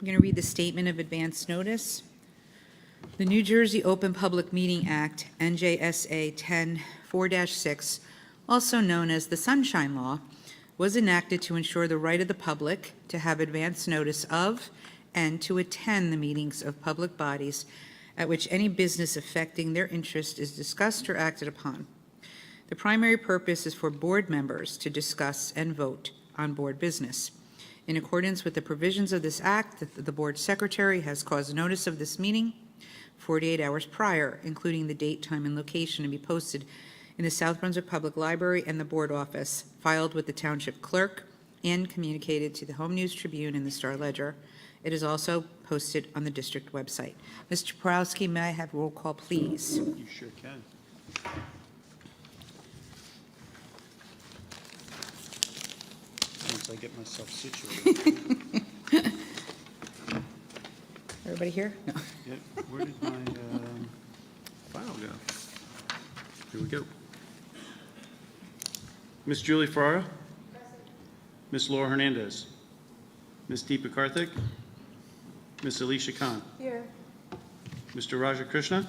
I'm going to read the statement of advance notice. The New Jersey Open Public Meeting Act, NJSA 10-4-6, also known as the Sunshine Law, was enacted to ensure the right of the public to have advance notice of and to attend the meetings of public bodies at which any business affecting their interest is discussed or acted upon. The primary purpose is for board members to discuss and vote on board business. In accordance with the provisions of this act, the board secretary has caused notice of this meeting 48 hours prior, including the date, time, and location, to be posted in the South Brunswick Public Library and the board office, filed with the township clerk, and communicated to the Home News Tribune and the Star Ledger. It is also posted on the district website. Mr. Porowski, may I have roll call, please? You sure can. Once I get myself situated. Everybody here? No. Yeah, where did my file go? Here we go. Miss Julie Ferrara? Miss Laura Hernandez? Miss Deepa Karthik? Miss Alicia Khan? Here. Mr. Raja Krishna?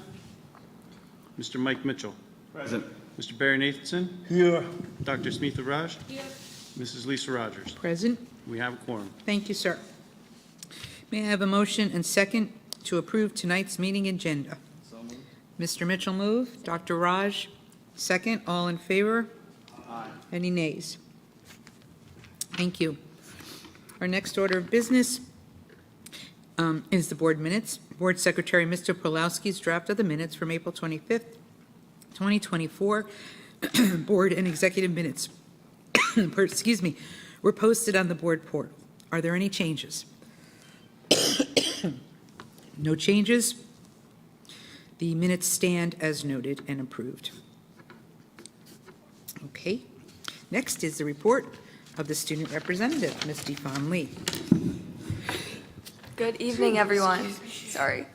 Mr. Mike Mitchell? Present. Mr. Barry Nathanson? Here. Dr. Smitha Raj? Here. Mrs. Lisa Rogers? Present. We have a quorum. Thank you, sir. May I have a motion and second to approve tonight's meeting agenda? So moved. Mr. Mitchell move. Dr. Raj, second. All in favor? Aye. Any nays? Thank you. Our next order of business is the board minutes. Board Secretary Mr. Pulowski's draft of the minutes from April 25th, 2024, board and executive minutes, excuse me, were posted on the board portal. Are there any changes? No changes. The minutes stand as noted and approved. Okay. Next is the report of the student representative, Ms. Defon Lee. Good evening, everyone. Sorry.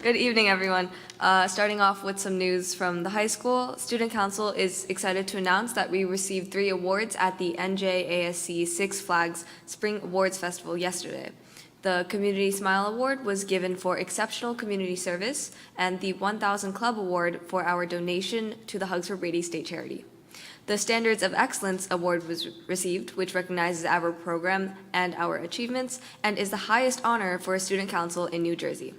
Good evening, everyone. Starting off with some news from the high school, Student Council is excited to announce that we received 3 awards at the NJASC Six Flags Spring Awards Festival yesterday. The Community Smile Award was given for exceptional community service, and the 1000 Club Award for our donation to the Hugs for Brady State Charity. The Standards of Excellence Award was received, which recognizes our program and our achievements, and is the highest honor for a student council in New Jersey.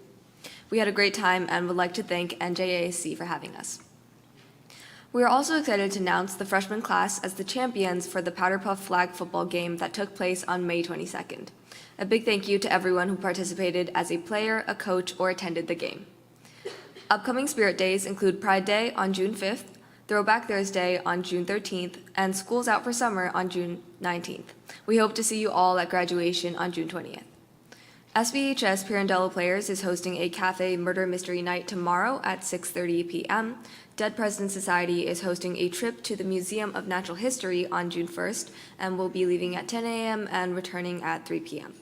We had a great time and would like to thank NJASC for having us. We are also excited to announce the freshman class as the champions for the Powder Puff flag football game that took place on May 22nd. A big thank you to everyone who participated as a player, a coach, or attended the game. Upcoming Spirit Days include Pride Day on June 5th, Throwback Thursday on June 13th, and School's Out for Summer on June 19th. We hope to see you all at graduation on June 20th. SBHS Pirandello Players is hosting a cafe murder mystery night tomorrow at 6:30 p.m. Dead Presidents Society is hosting a trip to the Museum of Natural History on June 1st and will be leaving at 10 a.m. and returning at 3 p.m.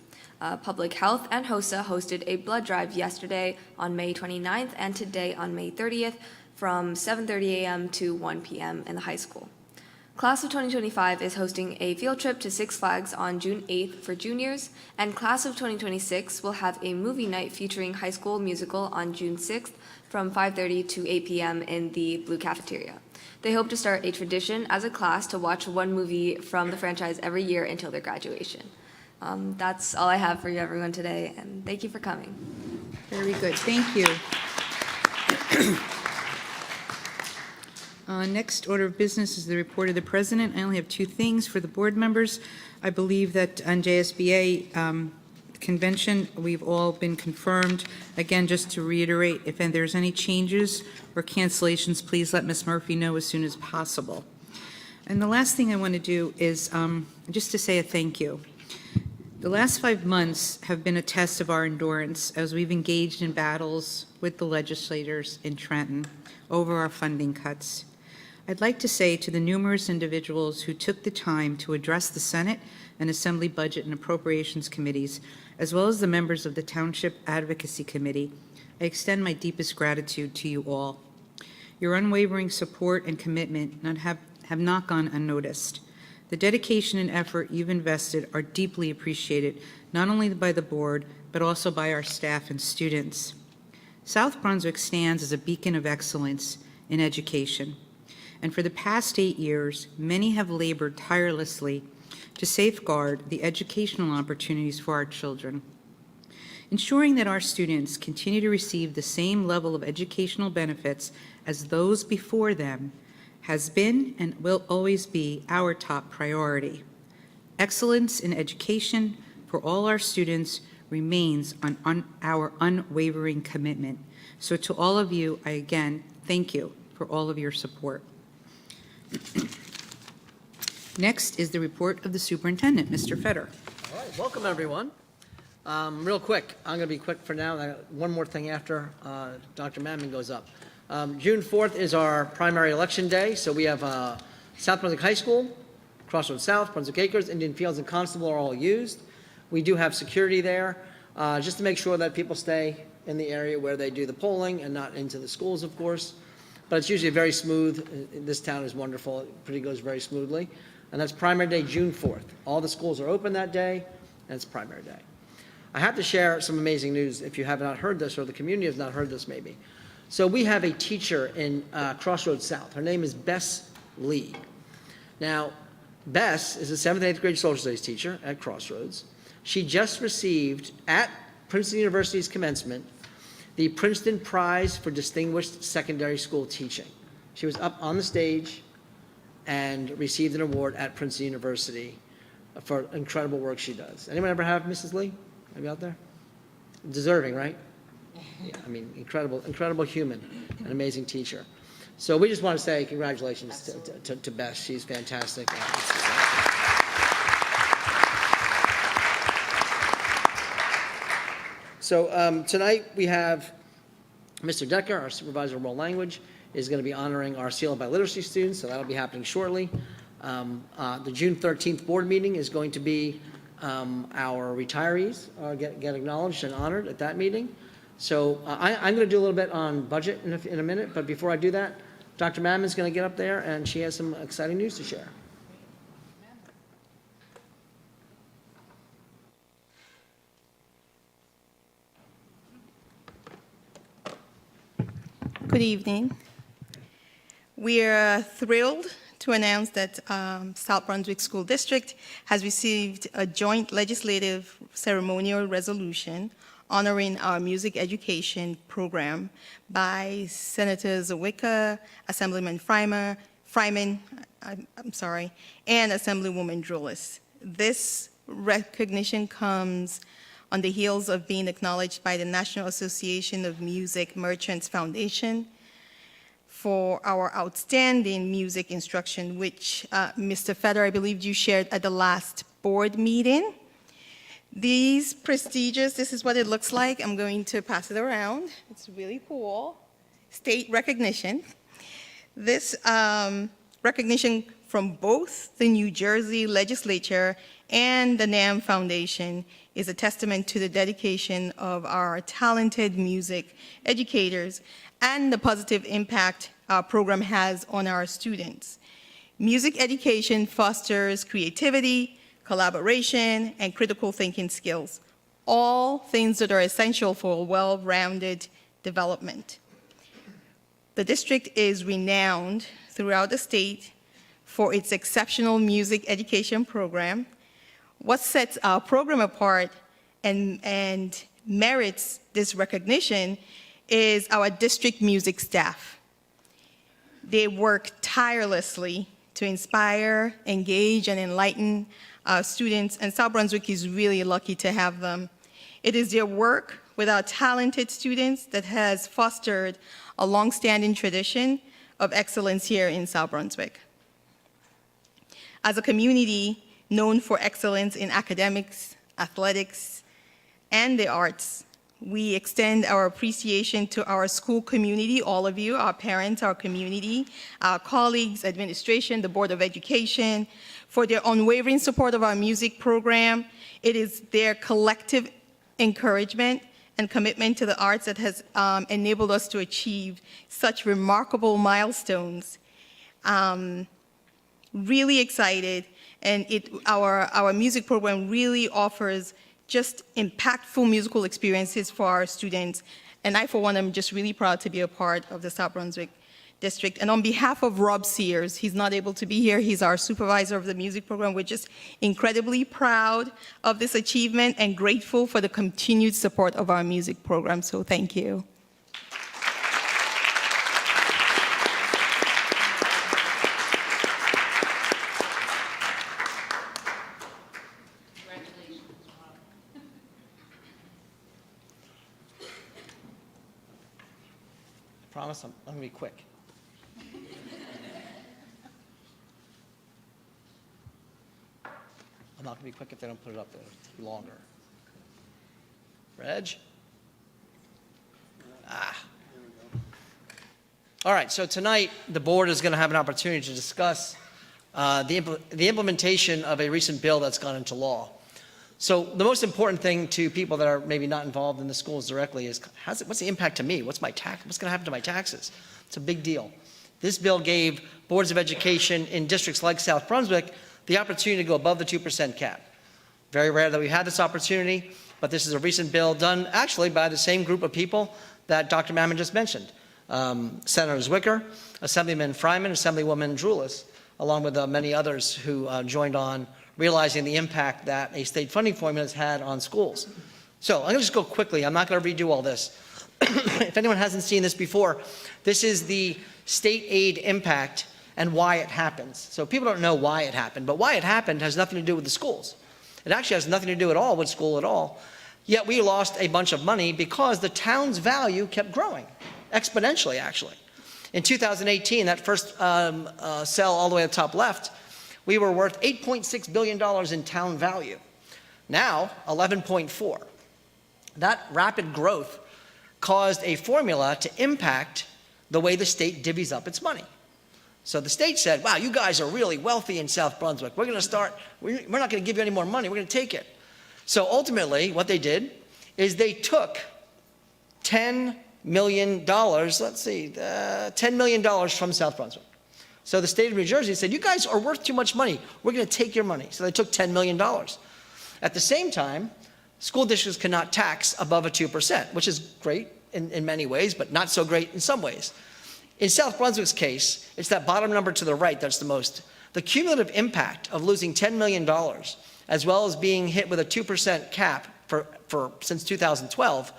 Public Health and HOSA hosted a blood drive yesterday on May 29th and today on May 30th from 7:30 a.m. to 1 p.m. in the high school. Class of 2025 is hosting a field trip to Six Flags on June 8th for juniors, and Class of 2026 will have a movie night featuring High School Musical on June 6th from 5:30 to 8 p.m. in the Blue Cafeteria. They hope to start a tradition as a class to watch one movie from the franchise every year until their graduation. That's all I have for you, everyone, today, and thank you for coming. Very good. Thank you. Next order of business is the report of the president. I only have 2 things for the board members. I believe that on JSBA convention, we've all been confirmed. Again, just to reiterate, if there's any changes or cancellations, please let Ms. Murphy know as soon as possible. And the last thing I want to do is just to say a thank you. The last 5 months have been a test of our endurance as we've engaged in battles with the legislators in Trenton over our funding cuts. I'd like to say to the numerous individuals who took the time to address the Senate and Assembly Budget and Appropriations Committees, as well as the members of the Township Advocacy Committee, I extend my deepest gratitude to you all. Your unwavering support and commitment have not gone unnoticed. The dedication and effort you've invested are deeply appreciated, not only by the board, but also by our staff and students. South Brunswick stands as a beacon of excellence in education, and for the past 8 years, many have labored tirelessly to safeguard the educational opportunities for our children. Ensuring that our students continue to receive the same level of educational benefits as those before them has been and will always be our top priority. Excellence in education for all our students remains on our unwavering commitment. So to all of you, I again thank you for all of your support. Next is the report of the superintendent, Mr. Fetter. All right, welcome everyone. Real quick, I'm going to be quick for now. I got one more thing after Dr. Mammon goes up. June 4th is our primary election day, so we have South Brunswick High School, Crossroads South, Brunswick Acres, Indian Fields, and Constable are all used. We do have security there, just to make sure that people stay in the area where they do the polling and not into the schools, of course. But it's usually very smooth. This town is wonderful. It goes very smoothly. And that's primary day, June 4th. All the schools are open that day, and it's primary day. I have to share some amazing news if you have not heard this, or the community has not heard this maybe. So we have a teacher in Crossroads South. Her name is Bess Lee. Now, Bess is a 7th and 8th grade social studies teacher at Crossroads. She just received, at Princeton University's commencement, the Princeton Prize for Distinguished Secondary School Teaching. She was up on the stage and received an award at Princeton University for incredible work she does. Anyone ever have Mrs. Lee? Maybe out there? Deserving, right? Yeah, I mean, incredible human, an amazing teacher. So we just want to say congratulations to Bess. She's fantastic. So tonight we have Mr. Decker, our supervisor of world language, is going to be honoring our Seal of Biliteracy students, so that'll be happening shortly. The June 13th board meeting is going to be our retirees get acknowledged and honored at that meeting. So I'm going to do a little bit on budget in a minute, but before I do that, Dr. Mammon's going to get up there, and she has some exciting news to share. Good evening. We are thrilled to announce that South Brunswick School District has received a joint legislative ceremonial resolution honoring our music education program by Senator Zawicka, Assemblyman Fryman, and Assemblywoman Drollis. This recognition comes on the heels of being acknowledged by the National Association of Music Merchants Foundation for our outstanding music instruction, which Mr. Fetter, I believe you shared at the last board meeting. This is what it looks like. I'm going to pass it around. It's really cool. State recognition. This recognition from both the New Jersey legislature and the NAM Foundation is a testament to the dedication of our talented music educators and the positive impact our program has on our students. Music education fosters creativity, collaboration, and critical thinking skills, all things that are essential for a well-rounded development. The district is renowned throughout the state for its exceptional music education program. What sets our program apart and merits this recognition is our district music staff. They work tirelessly to inspire, engage, and enlighten our students, and South Brunswick is really lucky to have them. It is their work with our talented students that has fostered a long-standing tradition of excellence here in South Brunswick. As a community known for excellence in academics, athletics, and the arts, we extend our appreciation to our school community, all of you, our parents, our community, our colleagues, administration, the Board of Education, for their unwavering support of our music program. It is their collective encouragement and commitment to the arts that has enabled us to achieve such remarkable milestones. Really excited And our music program really offers just impactful musical experiences for our students. And I, for one, am just really proud to be a part of the South Brunswick District. And on behalf of Rob Sears, he's not able to be here. He's our supervisor of the music program. We're just incredibly proud of this achievement and grateful for the continued support of our music program. So thank you. I promise I'm going to be quick. I'm not going to be quick if they don't put it up there. It'll be longer. Reg? All right, so tonight the board is going to have an opportunity to discuss the implementation of a recent bill that's gone into law. So the most important thing to people that are maybe not involved in the schools directly is what's the impact to me? What's going to happen to my taxes? It's a big deal. This bill gave boards of education in districts like South Brunswick the opportunity to go above the 2% cap. Very rare that we had this opportunity, but this is a recent bill done actually by the same group of people that Dr. Mammon just mentioned. Senator Zwicker, Assemblyman Fryman, Assemblywoman Drulis, along with many others who joined on, realizing the impact that a state funding formula has had on schools. So I'm going to just go quickly. I'm not going to redo all this. If anyone hasn't seen this before, this is the state aid impact and why it happens. So people don't know why it happened, but why it happened has nothing to do with the schools. It actually has nothing to do at all with school at all. Yet we lost a bunch of money because the town's value kept growing, exponentially actually. In 2018, that first cell all the way at the top left, we were worth $8.6 billion in town value. Now, 11.4. That rapid growth caused a formula to impact the way the state divvies up its money. So the state said, wow, you guys are really wealthy in South Brunswick. We're not going to give you any more money. We're going to take it. So ultimately, what they did is they took $10 million, $10 million from South Brunswick. So the state of New Jersey said, you guys are worth too much money. We're going to take your money. So they took $10 million. At the same time, school districts cannot tax above a 2%, which is great in many ways, but not so great in some ways. In South Brunswick's case, it's that bottom number to the right that's the most. The cumulative impact of losing $10 million, as well as being hit with a 2% cap since 2012,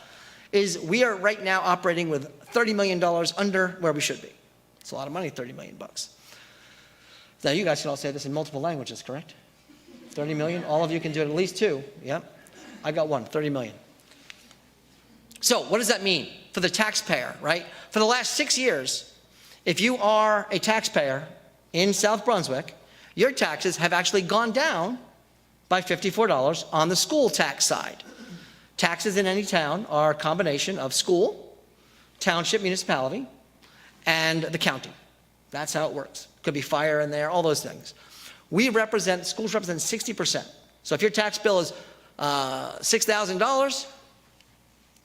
is we are right now operating with $30 million under where we should be. It's a lot of money, $30 million bucks. Now, you guys can all say this in multiple languages, correct? 30 million? All of you can do it at least two. Yep. I got one, 30 million. So what does that mean for the taxpayer, right? For the last 6 years, if you are a taxpayer in South Brunswick, your taxes have actually gone down by $54 on the school tax side. Taxes in any town are a combination of school, township, municipality, and the county. That's how it works. Could be fire in there, all those things. Schools represent 60%. So if your tax bill is $6,000,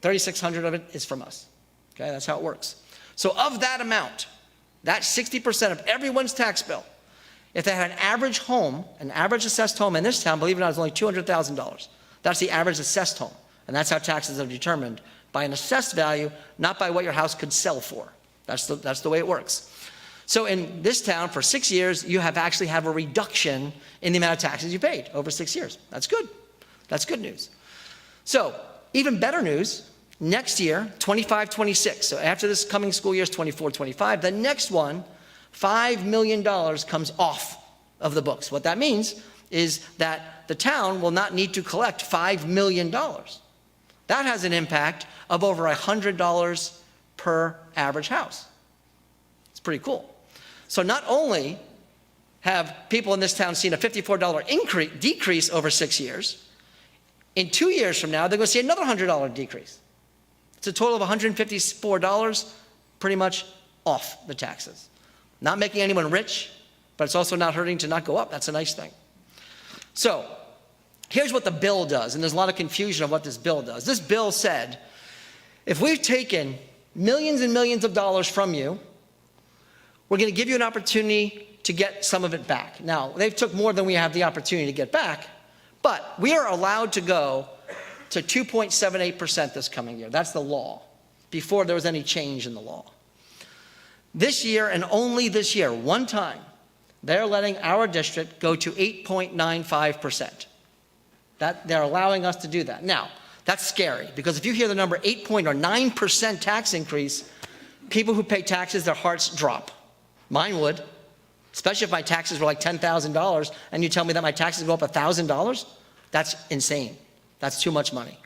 $3,600 of it is from us. Okay, that's how it works. So of that amount, that 60% of everyone's tax bill, if they had an average home, an average assessed home in this town, believe it or not, is only $200,000. That's the average assessed home. And that's how taxes are determined, by an assessed value, not by what your house could sell for. That's the way it works. So in this town, for 6 years, you have actually have a reduction in the amount of taxes you paid over 6 years. That's good. That's good news. So even better news, next year, 25-26, so after this coming school year is 24-25, the next one, $5 million comes off of the books. What that means is that the town will not need to collect $5 million. That has an impact of over $100 per average house. It's pretty cool. So not only have people in this town seen a $54 decrease over 6 years, in 2 years from now, they're going to see another $100 decrease. It's a total of $154 pretty much off the taxes. Not making anyone rich, but it's also not hurting to not go up. That's a nice thing. So here's what the bill does, and there's a lot of confusion of what this bill does. This bill said, if we've taken millions and millions of dollars from you, we're going to give you an opportunity to get some of it back. Now, they've took more than we have the opportunity to get back, but we are allowed to go to 2.78% this coming year. That's the law, before there was any change in the law. This year, and only this year, one time, they're letting our district go to 8.95%. They're allowing us to do that. Now, that's scary, because if you hear the number 8.9% tax increase, people who pay taxes, their hearts drop. Mine would, especially if my taxes were like $10,000, and you tell me that my taxes go up $1,000. That's insane. That's too much money.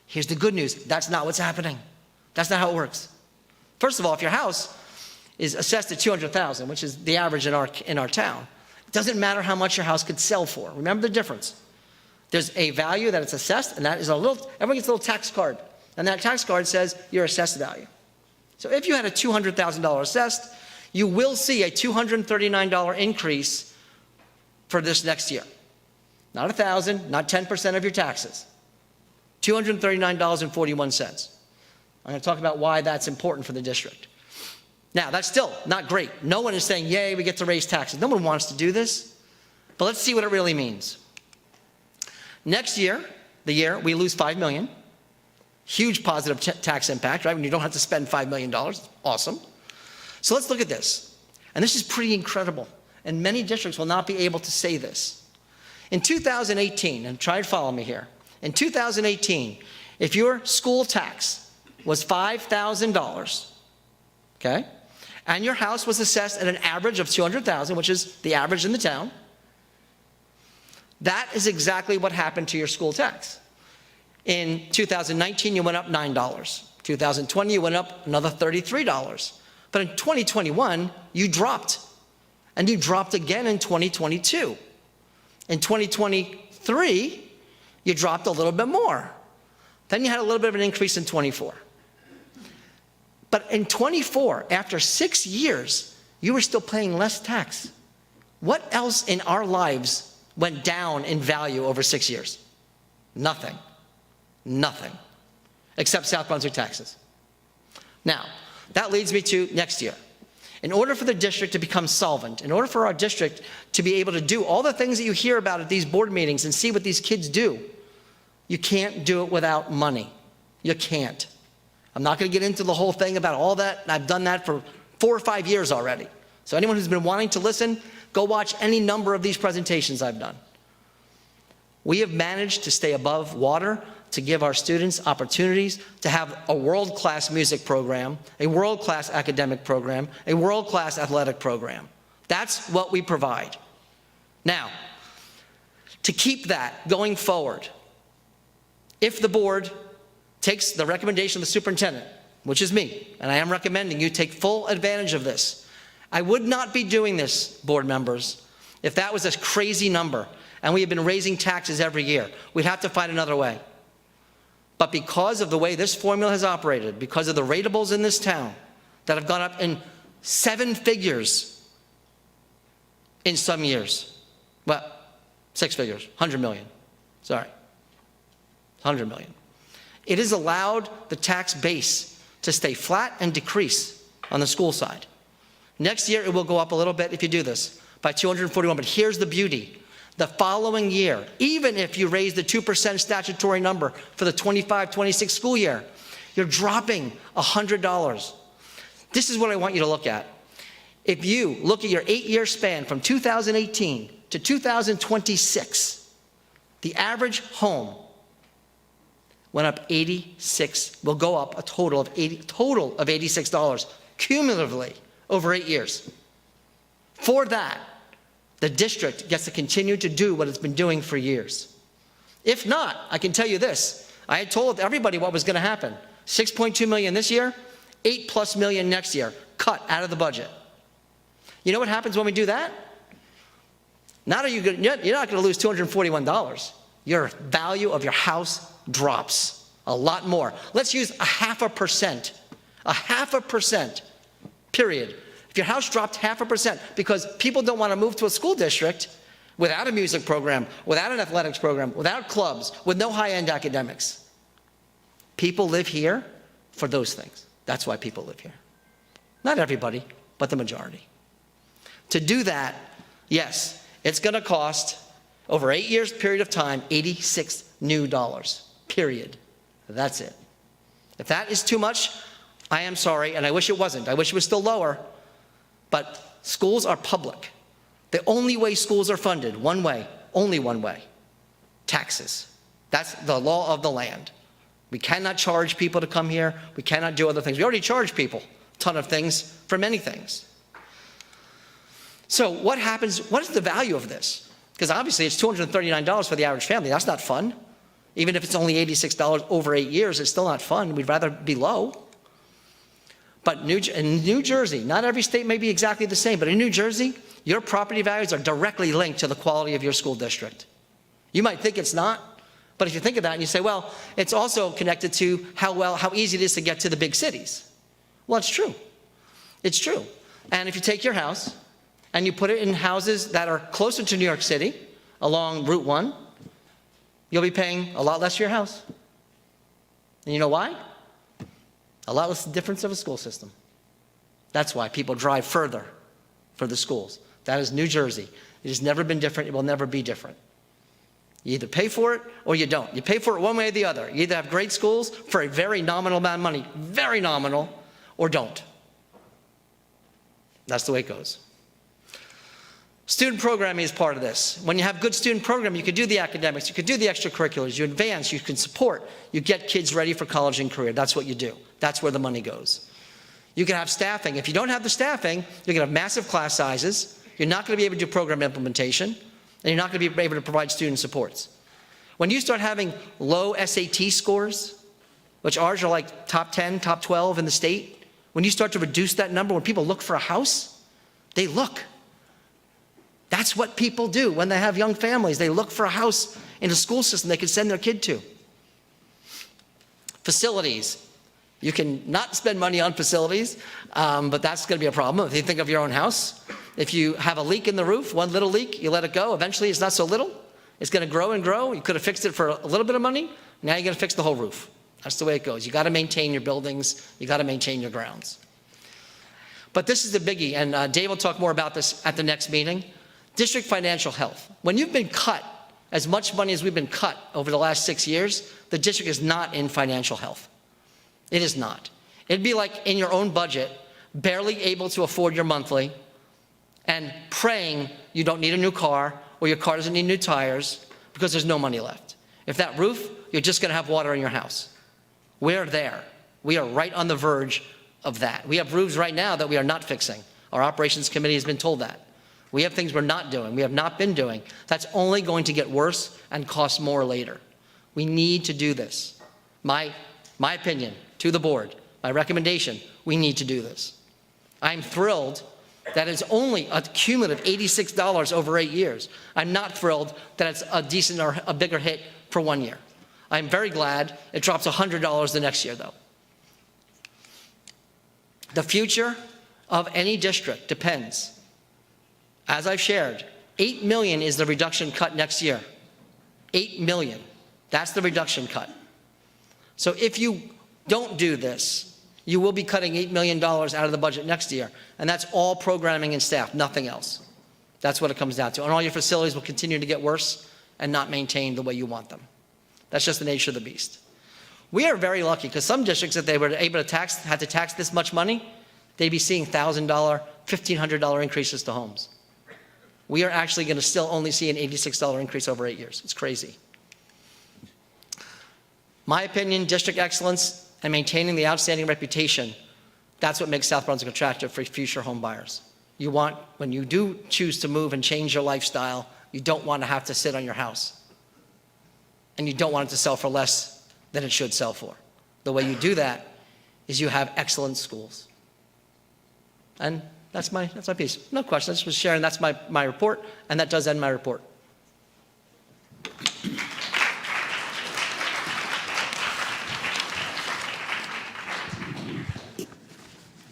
Here's the good news. That's not what's happening. That's not how it works. First of all, if your house is assessed at $200,000, which is the average in our town, it doesn't matter how much your house could sell for. Remember the difference. There's a value that it's assessed, and that is everyone gets a little tax card, and that tax card says your assessed value. So if you had a $200,000 assessed, you will see a $239 increase for this next year. Not $1,000, not 10% of your taxes. $239.41. I'm going to talk about why that's important for the district. Now, that's still not great. No one is saying, yay, we get to raise taxes. No one wants to do this. But let's see what it really means. Next year, the year, we lose $5 million. Huge positive tax impact, right? When you don't have to spend $5 million. Awesome. So let's look at this. And this is pretty incredible. And many districts will not be able to say this. In 2018, and try to follow me here. In 2018, if your school tax was $5,000, okay, and your house was assessed at an average of $200,000, which is the average in the town, that is exactly what happened to your school tax. In 2019, you went up $9. 2020, you went up another $33. But in 2021, you dropped. And you dropped again in 2022. In 2023, you dropped a little bit more. Then you had a little bit of an increase in 24. But in 24, after 6 years, you were still paying less tax. What else in our lives went down in value over 6 years? Nothing. Nothing. Except South Brunswick taxes. Now, that leads me to next year. In order for the district to become solvent, in order for our district to be able to do all the things that you hear about at these board meetings and see what these kids do, you can't do it without money. You can't. I'm not going to get into the whole thing about all that. I've done that for 4 or 5 years already. So anyone who's been wanting to listen, go watch any number of these presentations I've done. We have managed to stay above water, to give our students opportunities to have a world-class music program, a world-class academic program, a world-class athletic program. That's what we provide. Now, to keep that going forward, if the board takes the recommendation of the superintendent, which is me, and I am recommending you take full advantage of this, I would not be doing this, board members, if that was a crazy number and we have been raising taxes every year. We'd have to find another way. But because of the way this formula has operated, because of the ratables in this town that have gone up in 7 figures in some years, well, 6 figures, 100 million, sorry, 100 million. It has allowed the tax base to stay flat and decrease on the school side. Next year, it will go up a little bit if you do this, by 241, but here's the beauty. The following year, even if you raise the 2% statutory number for the 25-26 school year, you're dropping $100. This is what I want you to look at. If you look at your 8-year span from 2018 to 2026, the average home went up 86, will go up a total of $86 cumulatively over 8 years. For that, the district gets to continue to do what it's been doing for years. If not, I can tell you this. I had told everybody what was going to happen. $6.2 million this year, $8+ million next year, cut out of the budget. You know what happens when we do that? You're not going to lose $241. Your value of your house drops a lot more. Let's use 0.5%. 0.5%, period. If your house dropped 0.5% because people don't want to move to a school district without a music program, without an athletics program, without clubs, with no high-end academics. People live here for those things. That's why people live here. Not everybody, but the majority. To do that, yes, it's going to cost, over 8 years period of time, $86 new, period. That's it. If that is too much, I am sorry, and I wish it wasn't. I wish it was still lower, but schools are public. The only way schools are funded, one way, only one way, taxes. That's the law of the land. We cannot charge people to come here. We cannot do other things. We already charge people a ton of things for many things. So what happens, what is the value of this? Because obviously it's $239 for the average family. That's not fun. Even if it's only $86 over 8 years, it's still not fun. We'd rather be low. But in New Jersey, not every state may be exactly the same, but in New Jersey, your property values are directly linked to the quality of your school district. You might think it's not, but if you think of that and you say, well, it's also connected to how easy it is to get to the big cities. Well, it's true. It's true. And if you take your house and you put it in houses that are closer to New York City, along Route 1, you'll be paying a lot less for your house. And you know why? A lot less difference of a school system. That's why people drive further for the schools. That is New Jersey. It has never been different. It will never be different. You either pay for it or you don't. You pay for it one way or the other. You either have great schools for a very nominal amount of money, very nominal, or don't. That's the way it goes. Student programming is part of this. When you have good student programming, you can do the academics, you can do the extracurriculars, you advance, you can support, you get kids ready for college and career. That's what you do. That's where the money goes. You can have staffing. If you don't have the staffing, you're going to have massive class sizes, you're not going to be able to do program implementation, and you're not going to be able to provide student supports. When you start having low SAT scores, which ours are like top 10, top 12 in the state, when you start to reduce that number, when people look for a house, they look. That's what people do when they have young families. They look for a house in a school system they can send their kid to. Facilities. You can not spend money on facilities, but that's going to be a problem if you think of your own house. If you have a leak in the roof, one little leak, you let it go. Eventually, it's not so little. It's going to grow and grow. You could have fixed it for a little bit of money. Now you're going to fix the whole roof. That's the way it goes. You got to maintain your buildings. You got to maintain your grounds. But this is the biggie, and Dave will talk more about this at the next meeting. District financial health. When you've been cut as much money as we've been cut over the last 6 years, the district is not in financial health. It is not. It'd be like in your own budget, barely able to afford your monthly, and praying you don't need a new car or your car doesn't need new tires because there's no money left. If that roof, you're just going to have water in your house. We're there. We are right on the verge of that. We have roofs right now that we are not fixing. Our operations committee has been told that. We have things we're not doing. We have not been doing. That's only going to get worse and cost more later. We need to do this. My opinion to the board, my recommendation, we need to do this. I'm thrilled that it's only a cumulative $86 over 8 years. I'm not thrilled that it's a decent or a bigger hit for 1 year. I'm very glad it drops $100 the next year, though. The future of any district depends. As I've shared, $8 million is the reduction cut next year. $8 million. That's the reduction cut. So if you don't do this, you will be cutting $8 million out of the budget next year. And that's all programming and staff, nothing else. That's what it comes down to. And all your facilities will continue to get worse and not maintained the way you want them. That's just the nature of the beast. We are very lucky because some districts, if they were able to had to tax this much money, they'd be seeing $1,000, $1,500 increases to homes. We are actually going to still only see an $86 increase over 8 years. It's crazy. My opinion, district excellence and maintaining the outstanding reputation, that's what makes South Brunswick attractive for future home buyers. You want, when you do choose to move and change your lifestyle, you don't want to have to sit on your house. And you don't want it to sell for less than it should sell for. The way you do that is you have excellent schools. And that's my piece. No questions. I just was sharing. That's my report, and that does end my report.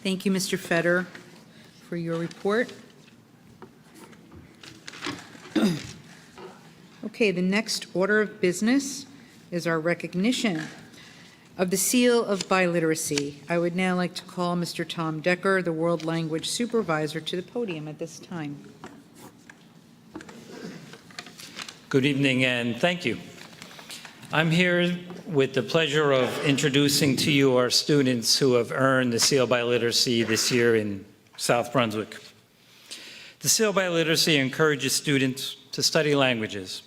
Thank you, Mr. Fetter, for your report. Okay, the next order of business is our recognition of the Seal of Biliteracy. I would now like to call Mr. Tom Decker, the World Language Supervisor, to the podium at this time. Good evening and thank you. I'm here with the pleasure of introducing to you our students who have earned the Seal by Literacy this year in South Brunswick. The Seal by Literacy encourages students to study languages.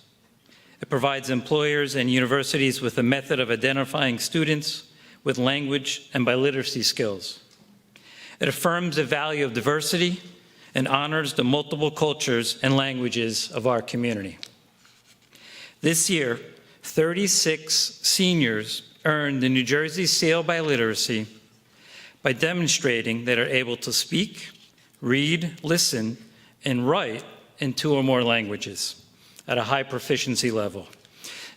It provides employers and universities with a method of identifying students with language and biliteracy skills. It affirms the value of diversity and honors the multiple cultures and languages of our community. This year, 36 seniors earned the New Jersey Seal by Literacy by demonstrating that they are able to speak, read, listen, and write in 2 or more languages at a high proficiency level.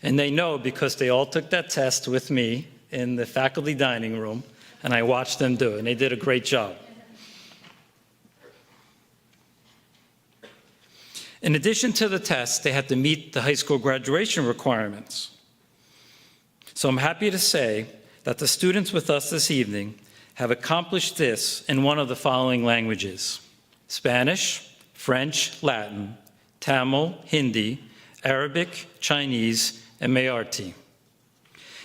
And they know because they all took that test with me in the faculty dining room, and I watched them do it, and they did a great job. In addition to the test, they had to meet the high school graduation requirements. So I'm happy to say that the students with us this evening have accomplished this in one of the following languages: Spanish, French, Latin, Tamil, Hindi, Arabic, Chinese, and Mayarti.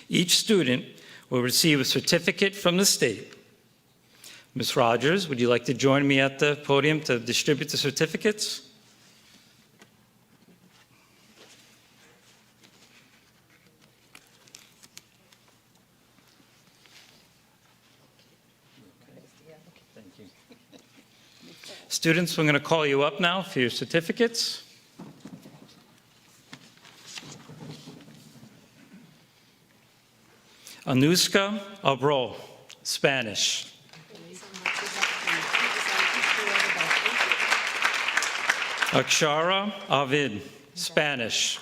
Each student will receive a certificate from the state. Ms. Rogers, would you like to join me at the podium to distribute the certificates? Thank you. Students, I'm going to call you up now for your certificates. Anuska Abrol, Spanish. Akshara Avid, Spanish.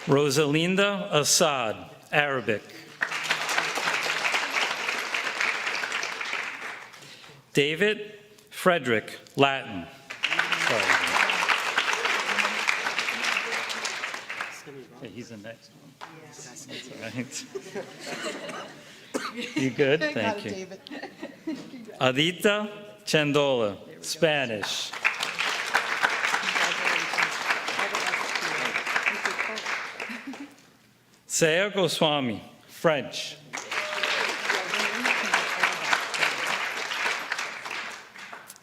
Rosalinda Assad, Arabic. David Frederick, Latin. Sorry. Okay, he's the next one. Yes. That's all right. You good? Thank you. Adita Chandola, Spanish. Saya Goswami, French.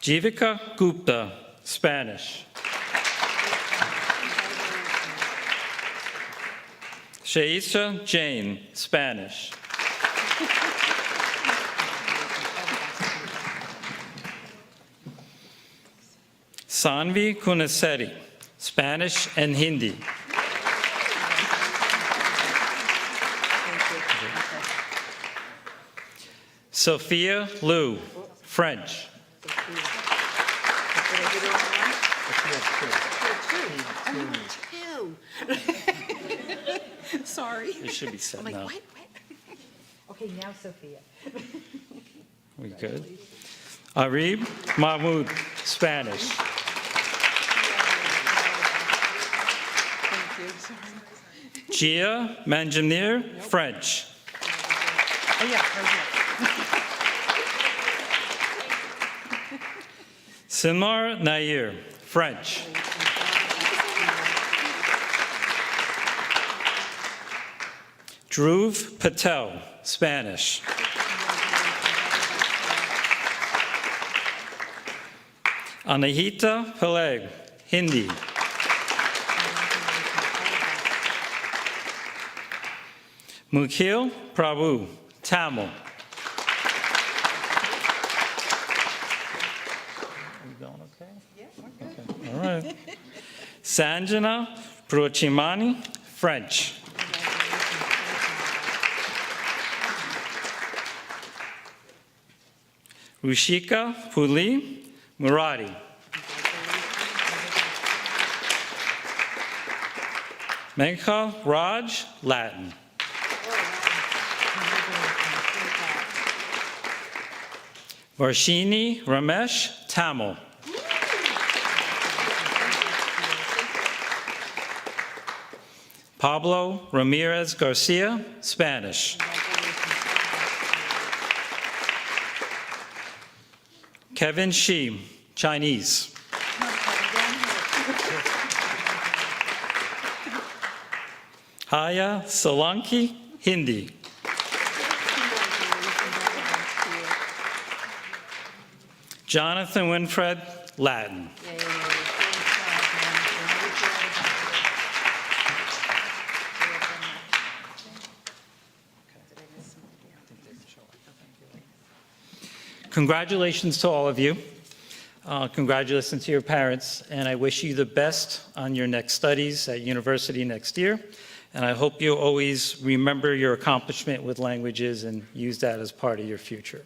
Jivika Gupta, Spanish. Shaisha Jain, Spanish. Sanvi Kunaseri, Spanish and Hindi. Sophia Liu, French. Sorry. It should be set now. What? Okay, now Sophia. We good? Arib Mahmoud, Spanish. Gia Manjamir, French. Oh, yeah, Simar Nair, French. Dhruv Patel, Spanish. Anahita Peleg, Hindi. Mukhil Prabhu, Tamil. Are we going okay? Yeah, we're good. Okay. All right. Sanjana Pruchimani, French. Rushika Puli, Marathi. Megha Raj, Latin. Varshini Ramesh, Tamil. Pablo Ramirez Garcia, Spanish. Kevin Shi, Chinese. Haya Solanki, Hindi. Jonathan Winfred, Latin. Congratulations to all of you. Congratulations to your parents, and I wish you the best on your next studies at university next year. And I hope you always remember your accomplishment with languages and use that as part of your future.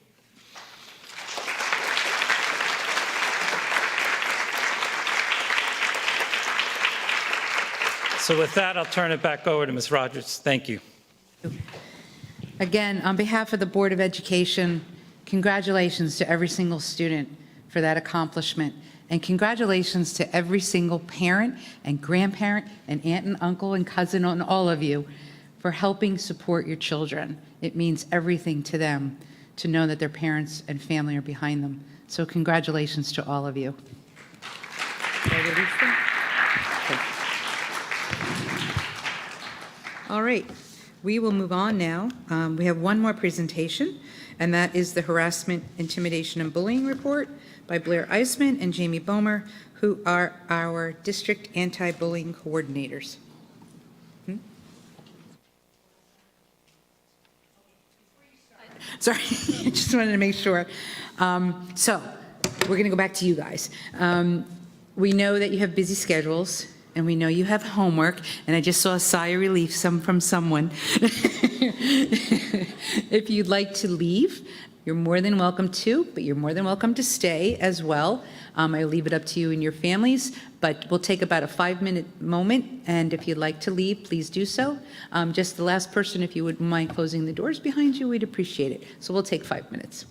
So with that, I'll turn it back over to Ms. Rogers. Thank you. Again, on behalf of the Board of Education, congratulations to every single student for that accomplishment. And congratulations to every single parent and grandparent and aunt and uncle and cousin and all of you for helping support your children. It means everything to them to know that their parents and family are behind them. So congratulations to all of you. All right, we will move on now. We have one more presentation, and that is the Harassment, Intimidation, and Bullying Report by Blair Eisman and Jamie Bomer, who are our district anti-bullying coordinators. Sorry, I just wanted to make sure. So we're going to go back to you guys. We know that you have busy schedules, and we know you have homework, and I just saw a sigh of relief from someone. If you'd like to leave, you're more than welcome to, but you're more than welcome to stay as well. I leave it up to you and your families, but we'll take about a 5-minute moment, and if you'd like to leave, please do so. Just the last person, if you wouldn't mind closing the doors behind you, we'd appreciate it. So we'll take 5 minutes.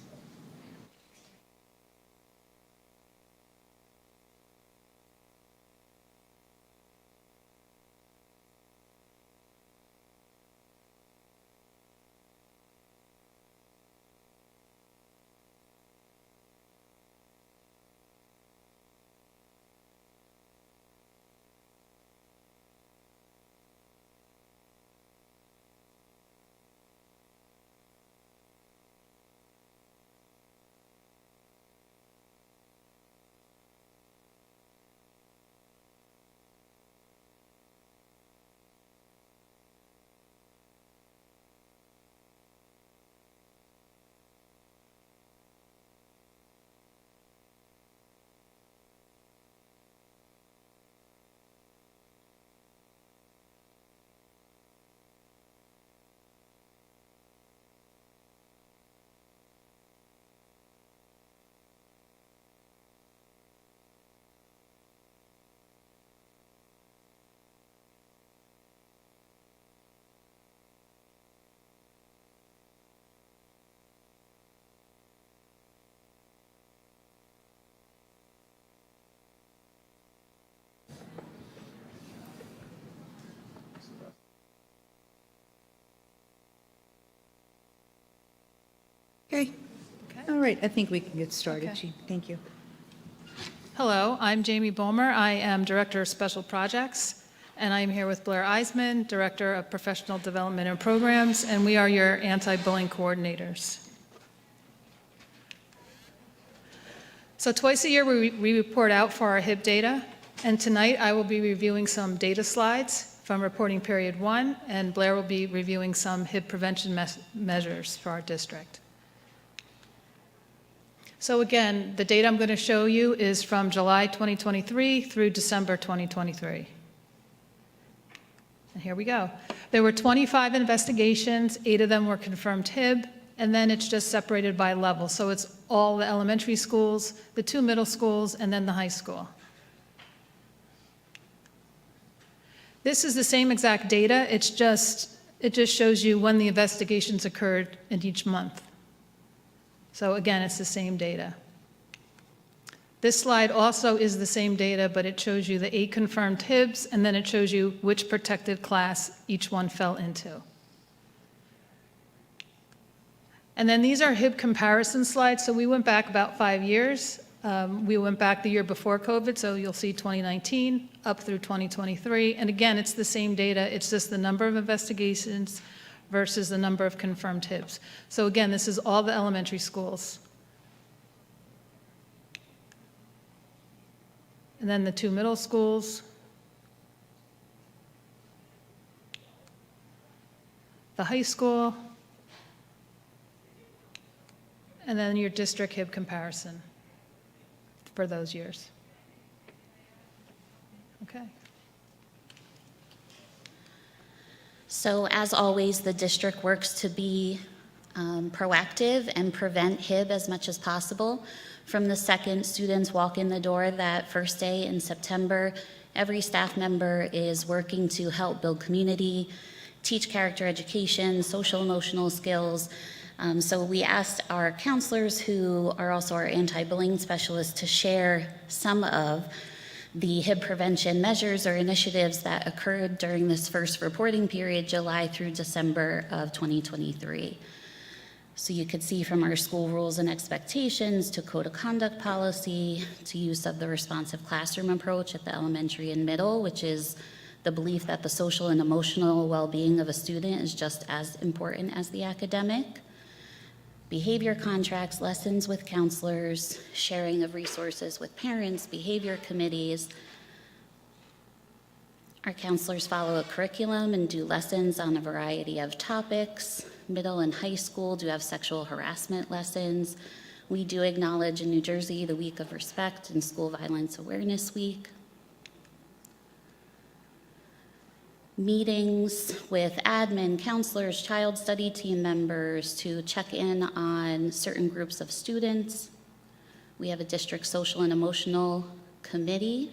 Okay. All right, I think we can get started. Okay. Jean. Thank you. Hello, I'm Jamie Bomer. I am Director of Special Projects, and I'm here with Blair Eisman, Director of Professional Development and Programs, and we are your anti-bullying coordinators. So twice a year, we report out for our HIB data, and tonight I will be reviewing some data slides from reporting period 1, and Blair will be reviewing some HIB prevention measures for our district. So again, the data I'm going to show you is from July 2023 through December 2023. And here we go. There were 25 investigations, 8 of them were confirmed HIB, and then it's just separated by level. So it's all the elementary schools, the 2 middle schools, and then the high school. This is the same exact data, it just shows you when the investigations occurred in each month. So again, it's the same data. This slide also is the same data, but it shows you the 8 confirmed Hibs, and then it shows you which protected class each one fell into. And then these are Hib comparison slides. So we went back about 5 years. We went back the year before COVID, so you'll see 2019 up through 2023. And again, it's the same data. It's just the number of investigations versus the number of confirmed Hibs. So again, this is all the elementary schools. And then the 2 middle schools, the high school, and then your district Hib comparison for those years. Okay. So as always, the district works to be proactive and prevent Hib as much as possible. From the second students walk in the door that first day in September, every staff member is working to help build community, teach character education, social emotional skills. So we asked our counselors, who are also our anti-bullying specialists, to share some of the Hib prevention measures or initiatives that occurred during this first reporting period, July through December of 2023. So you could see from our school rules and expectations to code of conduct policy to use of the responsive classroom approach at the elementary and middle, which is the belief that the social and emotional well-being of a student is just as important as the academic. Behavior contracts, lessons with counselors, sharing of resources with parents, behavior committees. Our counselors follow a curriculum and do lessons on a variety of topics. Middle and high school do have sexual harassment lessons. We do acknowledge in New Jersey the Week of Respect and School Violence Awareness Week. Meetings with admin, counselors, child study team members to check in on certain groups of students. We have a district social and emotional committee,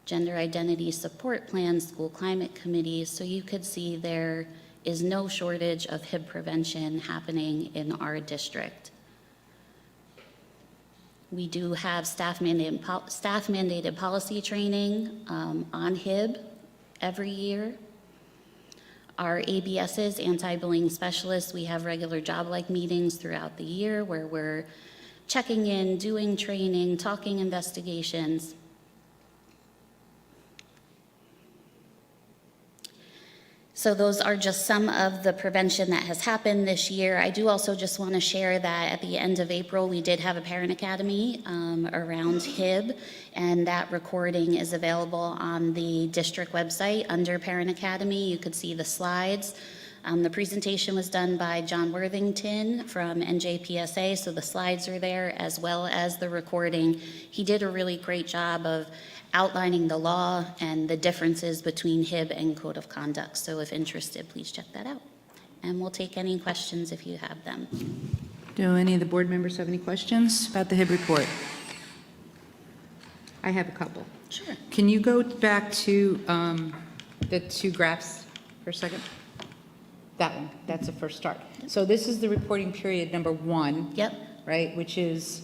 gender identity support plans, school climate committees. So you could see there is no shortage of Hib prevention happening in our district. We do have staff-mandated policy training on Hib every year. Our ABSs, anti-bullying specialists, we have regular job-like meetings throughout the year where we're checking in, doing training, talking investigations. So those are just some of the prevention that has happened this year. I do also just want to share that at the end of April, we did have a parent academy around Hib, and that recording is available on the district website under Parent Academy. You could see the slides. The presentation was done by John Worthington from NJPSA, so the slides are there as well as the recording. He did a really great job of outlining the law and the differences between Hib and Code of Conduct. So if interested, please check that out. And we'll take any questions if you have them. Do any of the board members have any questions about the Hib report? I have a couple. Sure. Can you go back to the 2 graphs for a second? That one, that's the first start. So this is the reporting period number 1. Yep. Right, which is?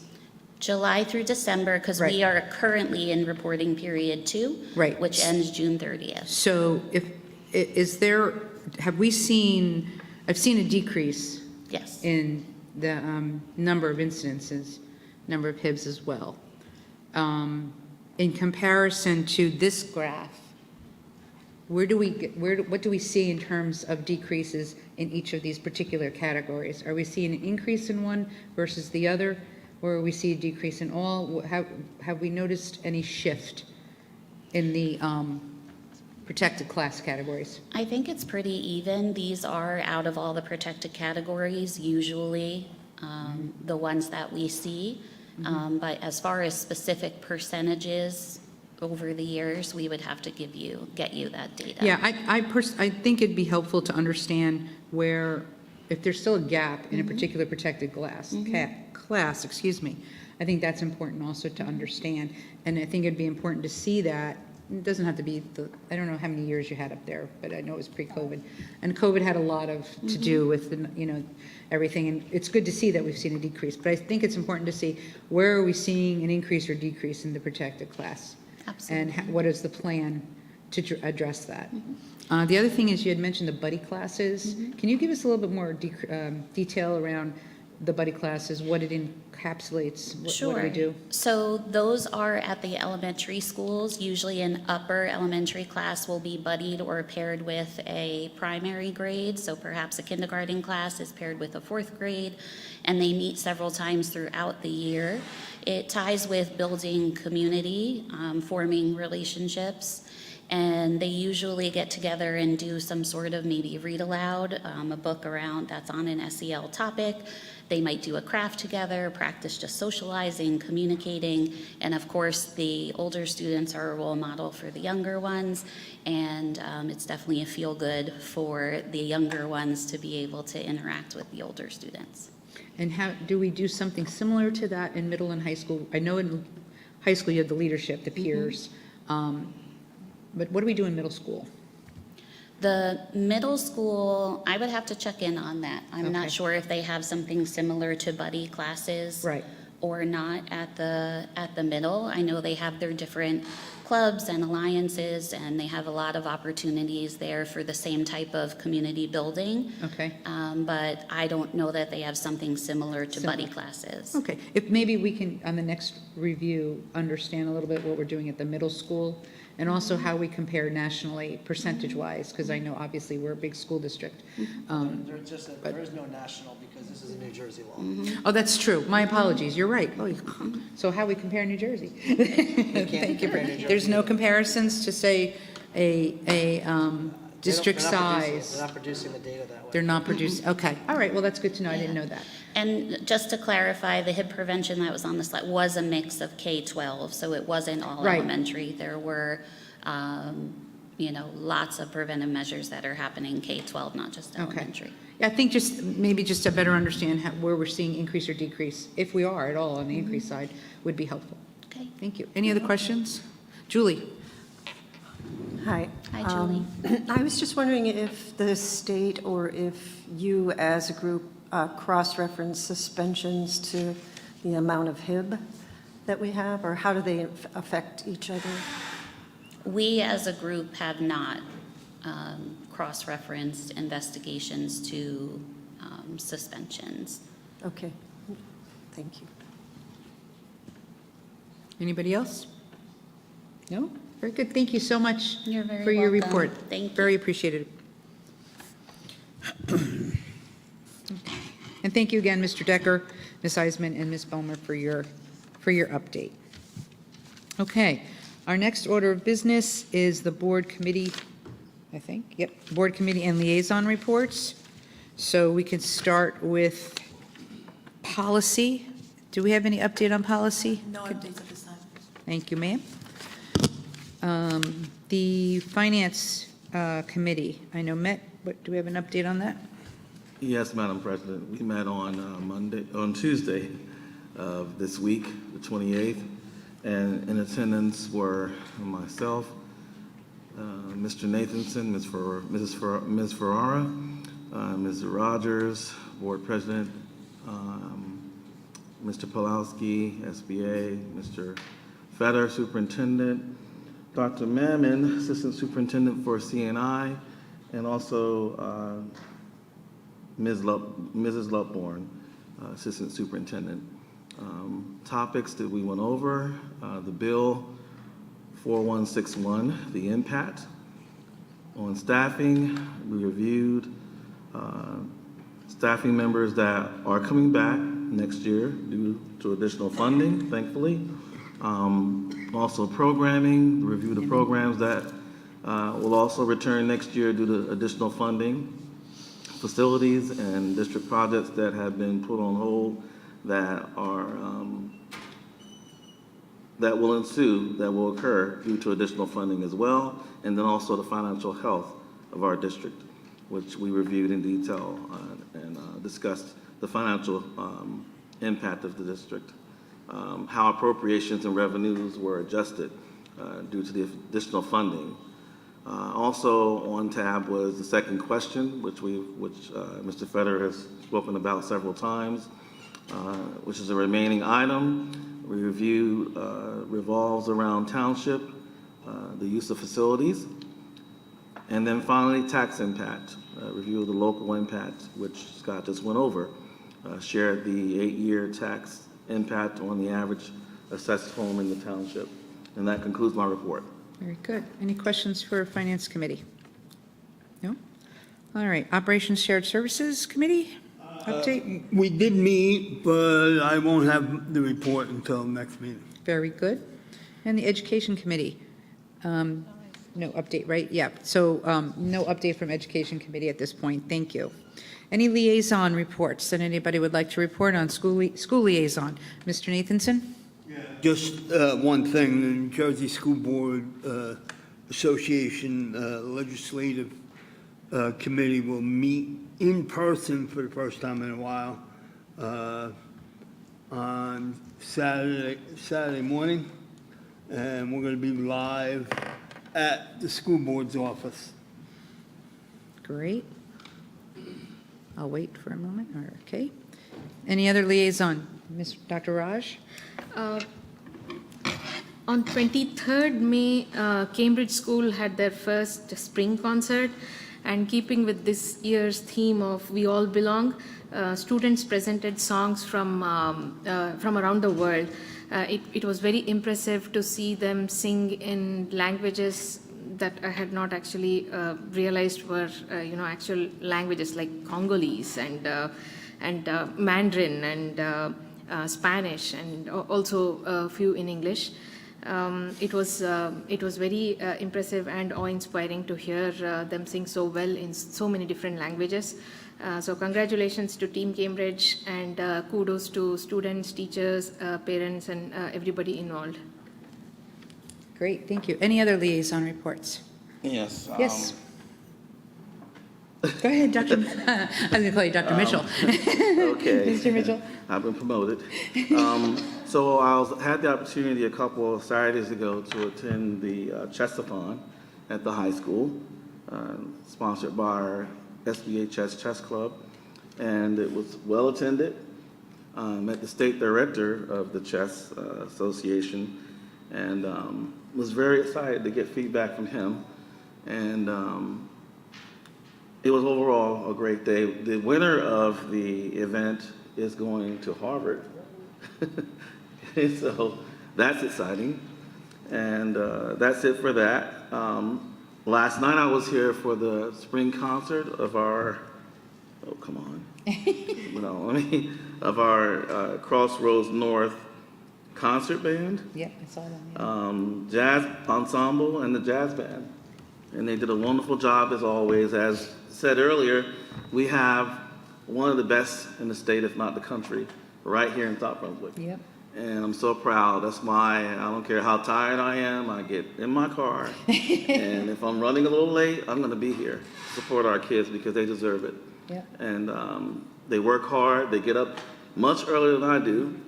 July through December, because Right. we are currently in reporting period 2, Right. which ends June 30th. So have we seen, I've seen a decrease Yes. in the number of incidences, number of Hibs as well. In comparison to this graph, what do we see in terms of decreases in each of these particular categories? Are we seeing an increase in one versus the other, or we see a decrease in all? Have we noticed any shift in the protected class categories? I think it's pretty even. These are out of all the protected categories, usually the ones that we see. But as far as specific percentages over the years, we would have to get you that data. Yeah, I think it'd be helpful to understand where, if there's still a gap in a particular protected class, I think that's important also to understand. And I think it'd be important to see that it doesn't have to be I don't know how many years you had up there, but I know it was pre-COVID. And COVID had a lot to do with, everything. And it's good to see that we've seen a decrease. But I think it's important to see where are we seeing an increase or decrease in the protected class? Absolutely. And what is the plan to address that? The other thing is you had mentioned the buddy classes. Can you give us a little bit more detail around the buddy classes, what it encapsulates, what do we do? So those are at the elementary schools. Usually an upper elementary class will be buddied or paired with a primary grade. So perhaps a kindergarten class is paired with a fourth grade, and they meet several times throughout the year. It ties with building community, forming relationships. And they usually get together and do some sort of maybe read aloud, a book around that's on an SEL topic. They might do a craft together, practice just socializing, communicating, and of course the older students are a role model for the younger ones, and it's definitely a feel-good for the younger ones to be able to interact with the older students. And how do we do something similar to that in middle and high school? I know in high school you have the leadership, the peers, but what do we do in middle school? The middle school, I would have to check in on that. I'm Okay. not sure if they have something similar to buddy classes. Right. Or not at the middle. I know they have their different clubs and alliances, and they have a lot of opportunities there for the same type of community building. Okay. But I don't know that they have something similar to buddy classes. Okay, if maybe we can, on the next review, understand a little bit what we're doing at the middle school, and also how we compare nationally, percentage-wise, because I know obviously we're a big school district. There is no national because this is a New Jersey law. Oh, that's true, my apologies, you're right. Oh, so how we compare New Jersey? Thank you. compare New Jersey. There's no comparisons to say a district size? They're not producing the data that way. They're not producing, okay, all right, well, that's good to know, I didn't know that. And just to clarify, the HIB prevention that was on the slide was a mix of K-12, so it wasn't all Right. elementary. There were, lots of preventive measures that are happening K-12, not just Okay. elementary. Yeah, I think maybe just to better understand where we're seeing increase or decrease, if we are at all on the increase side, would be helpful. Okay. Thank you. Any other questions? Julie? Hi. Hi, Julie. I was just wondering if the state or if you as a group cross-reference suspensions to the amount of HIB that we have, or how do they affect each other? We as a group have not cross-referenced investigations to suspensions. Okay, thank you. Anybody else? No? Very good. Thank you so much You're very for your welcome. report. Thank you. Very appreciated. And thank you again, Mr. Decker, Ms. Eisman, and Ms. Bomer for your update. Okay, our next order of business is the board committee, I think, yep, board committee and liaison reports. So we can start with policy. Do we have any update on policy? No updates at this time. Thank you, ma'am. The Finance Committee, I know met, but do we have an update on that? Yes, Madam President. We met on Tuesday of this week, the 28th, and in attendance were myself, Mr. Nathanson, Ms. Ferrara, Ms. Rogers, Board President, Mr. Pulowski, SBA, Mr. Fetter, Superintendent, Dr. Mammon, Assistant Superintendent for CNI, and also Mrs. Lupborn, Assistant Superintendent. Topics that we went over, the Bill 4161, the impact on staffing. We reviewed staffing members that are coming back next year due to additional funding, thankfully. Also programming, review the programs that will also return next year due to additional funding. Facilities and district projects that have been put on hold that are that will ensue, that will occur due to additional funding as well, and then also the financial health of our district, which we reviewed in detail and discussed the financial impact of the district, how appropriations and revenues were adjusted due to the additional funding. Also on tab was the second question, which Mr. Feder has spoken about several times, which is a remaining item. We reviewed revolves around township, the use of facilities, and then finally tax impact, review of the local impact, which Scott just went over, shared the 8-year tax impact on the average assessed home in the township. And that concludes my report. Very good. Any questions for Finance Committee? No? All right. Operations Shared Services Committee, update? We did meet, but I won't have the report until next meeting. Very good. And the Education Committee? No update, right? Yeah. So no update from Education Committee at this point. Thank you. Any liaison reports that anybody would like to report on? School liaison. Mr. Nathanson? Just one thing, the New Jersey School Board Association Legislative Committee will meet in person for the first time in a while on Saturday morning, and we're going to be live at the school board's office. Great. I'll wait for a moment. Okay. Any other liaison? Dr. Raj? On 23rd May, Cambridge School had their first spring concert, and keeping with this year's theme of We All Belong, students presented songs from around the world. It was very impressive to see them sing in languages that I had not actually realized were actual languages like Congolese and Mandarin and Spanish, and also a few in English. It was very impressive and awe-inspiring to hear them sing so well in so many different languages. So congratulations to Team Cambridge, and kudos to students, teachers, parents, and everybody involved. Great, thank you. Any other liaison reports? Yes. Yes. Go ahead, Dr. I was going to call you Dr. Mitchell. Okay. Mr. Mitchell. I've been promoted. So I had the opportunity a couple of Saturdays ago to attend the chess-a-thon at the high school, sponsored by our SBHS Chess Club, and it was well attended. Met the state director of the Chess Association, and was very excited to get feedback from him. And it was overall a great day. The winner of the event is going to Harvard. So that's exciting. And that's it for that. Last night I was here for the spring concert of our, oh, come on. Of our Crossroads North concert band. Yeah, I saw that. Jazz ensemble and the jazz band. And they did a wonderful job as always. As said earlier, we have one of the best in the state, if not the country, right here in South Brunswick. Yep. And I'm so proud. That's why I don't care how tired I am, I get in my car. And if I'm running a little late, I'm going to be here to support our kids because they deserve it. Yep. And they work hard. They get up much earlier than I do.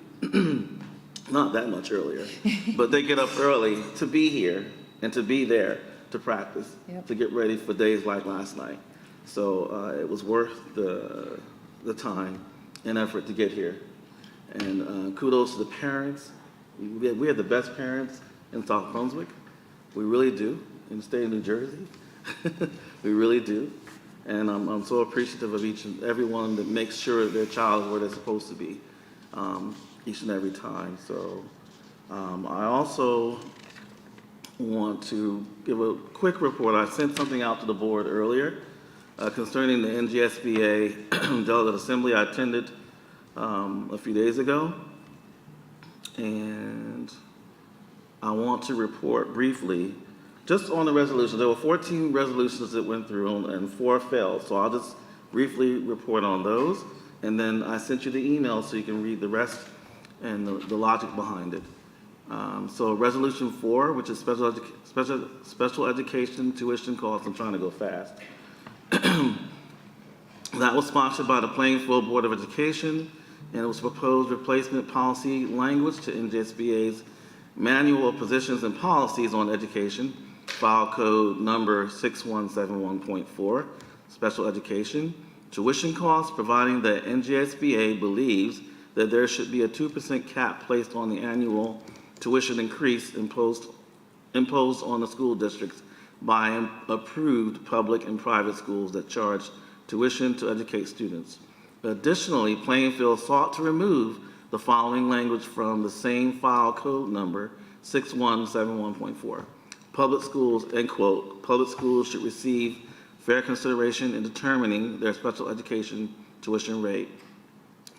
Not that much earlier, but they get up early to be here and to be there to practice, Yep. to get ready for days like last night. So it was worth the time and effort to get here. And kudos to the parents. We have the best parents in South Brunswick. We really do, in the state of New Jersey. We really do. And I'm so appreciative of each and every one that makes sure their child is where they're supposed to be each and every time. So I also want to give a quick report. I sent something out to the board earlier concerning the NJSBA Delegate Assembly I attended a few days ago. And I want to report briefly just on the resolutions. There were 14 resolutions that went through and 4 failed. So I'll just briefly report on those. And then I sent you the email so you can read the rest and the logic behind it. So Resolution 4, which is special education tuition costs. I'm trying to go fast. That was sponsored by the Plainfield Board of Education, and it was proposed replacement policy language to NJSBA's Manual of Positions and Policies on Education, file code number 6171.4, special education, tuition costs, providing that NJSBA believes that there should be a 2% cap placed on the annual tuition increase imposed on the school districts by approved public and private schools that charge tuition to educate students. Additionally, Plainfield sought to remove the following language from the same file code number 6171.4. Public schools, end quote, public schools should receive fair consideration in determining their special education tuition rate.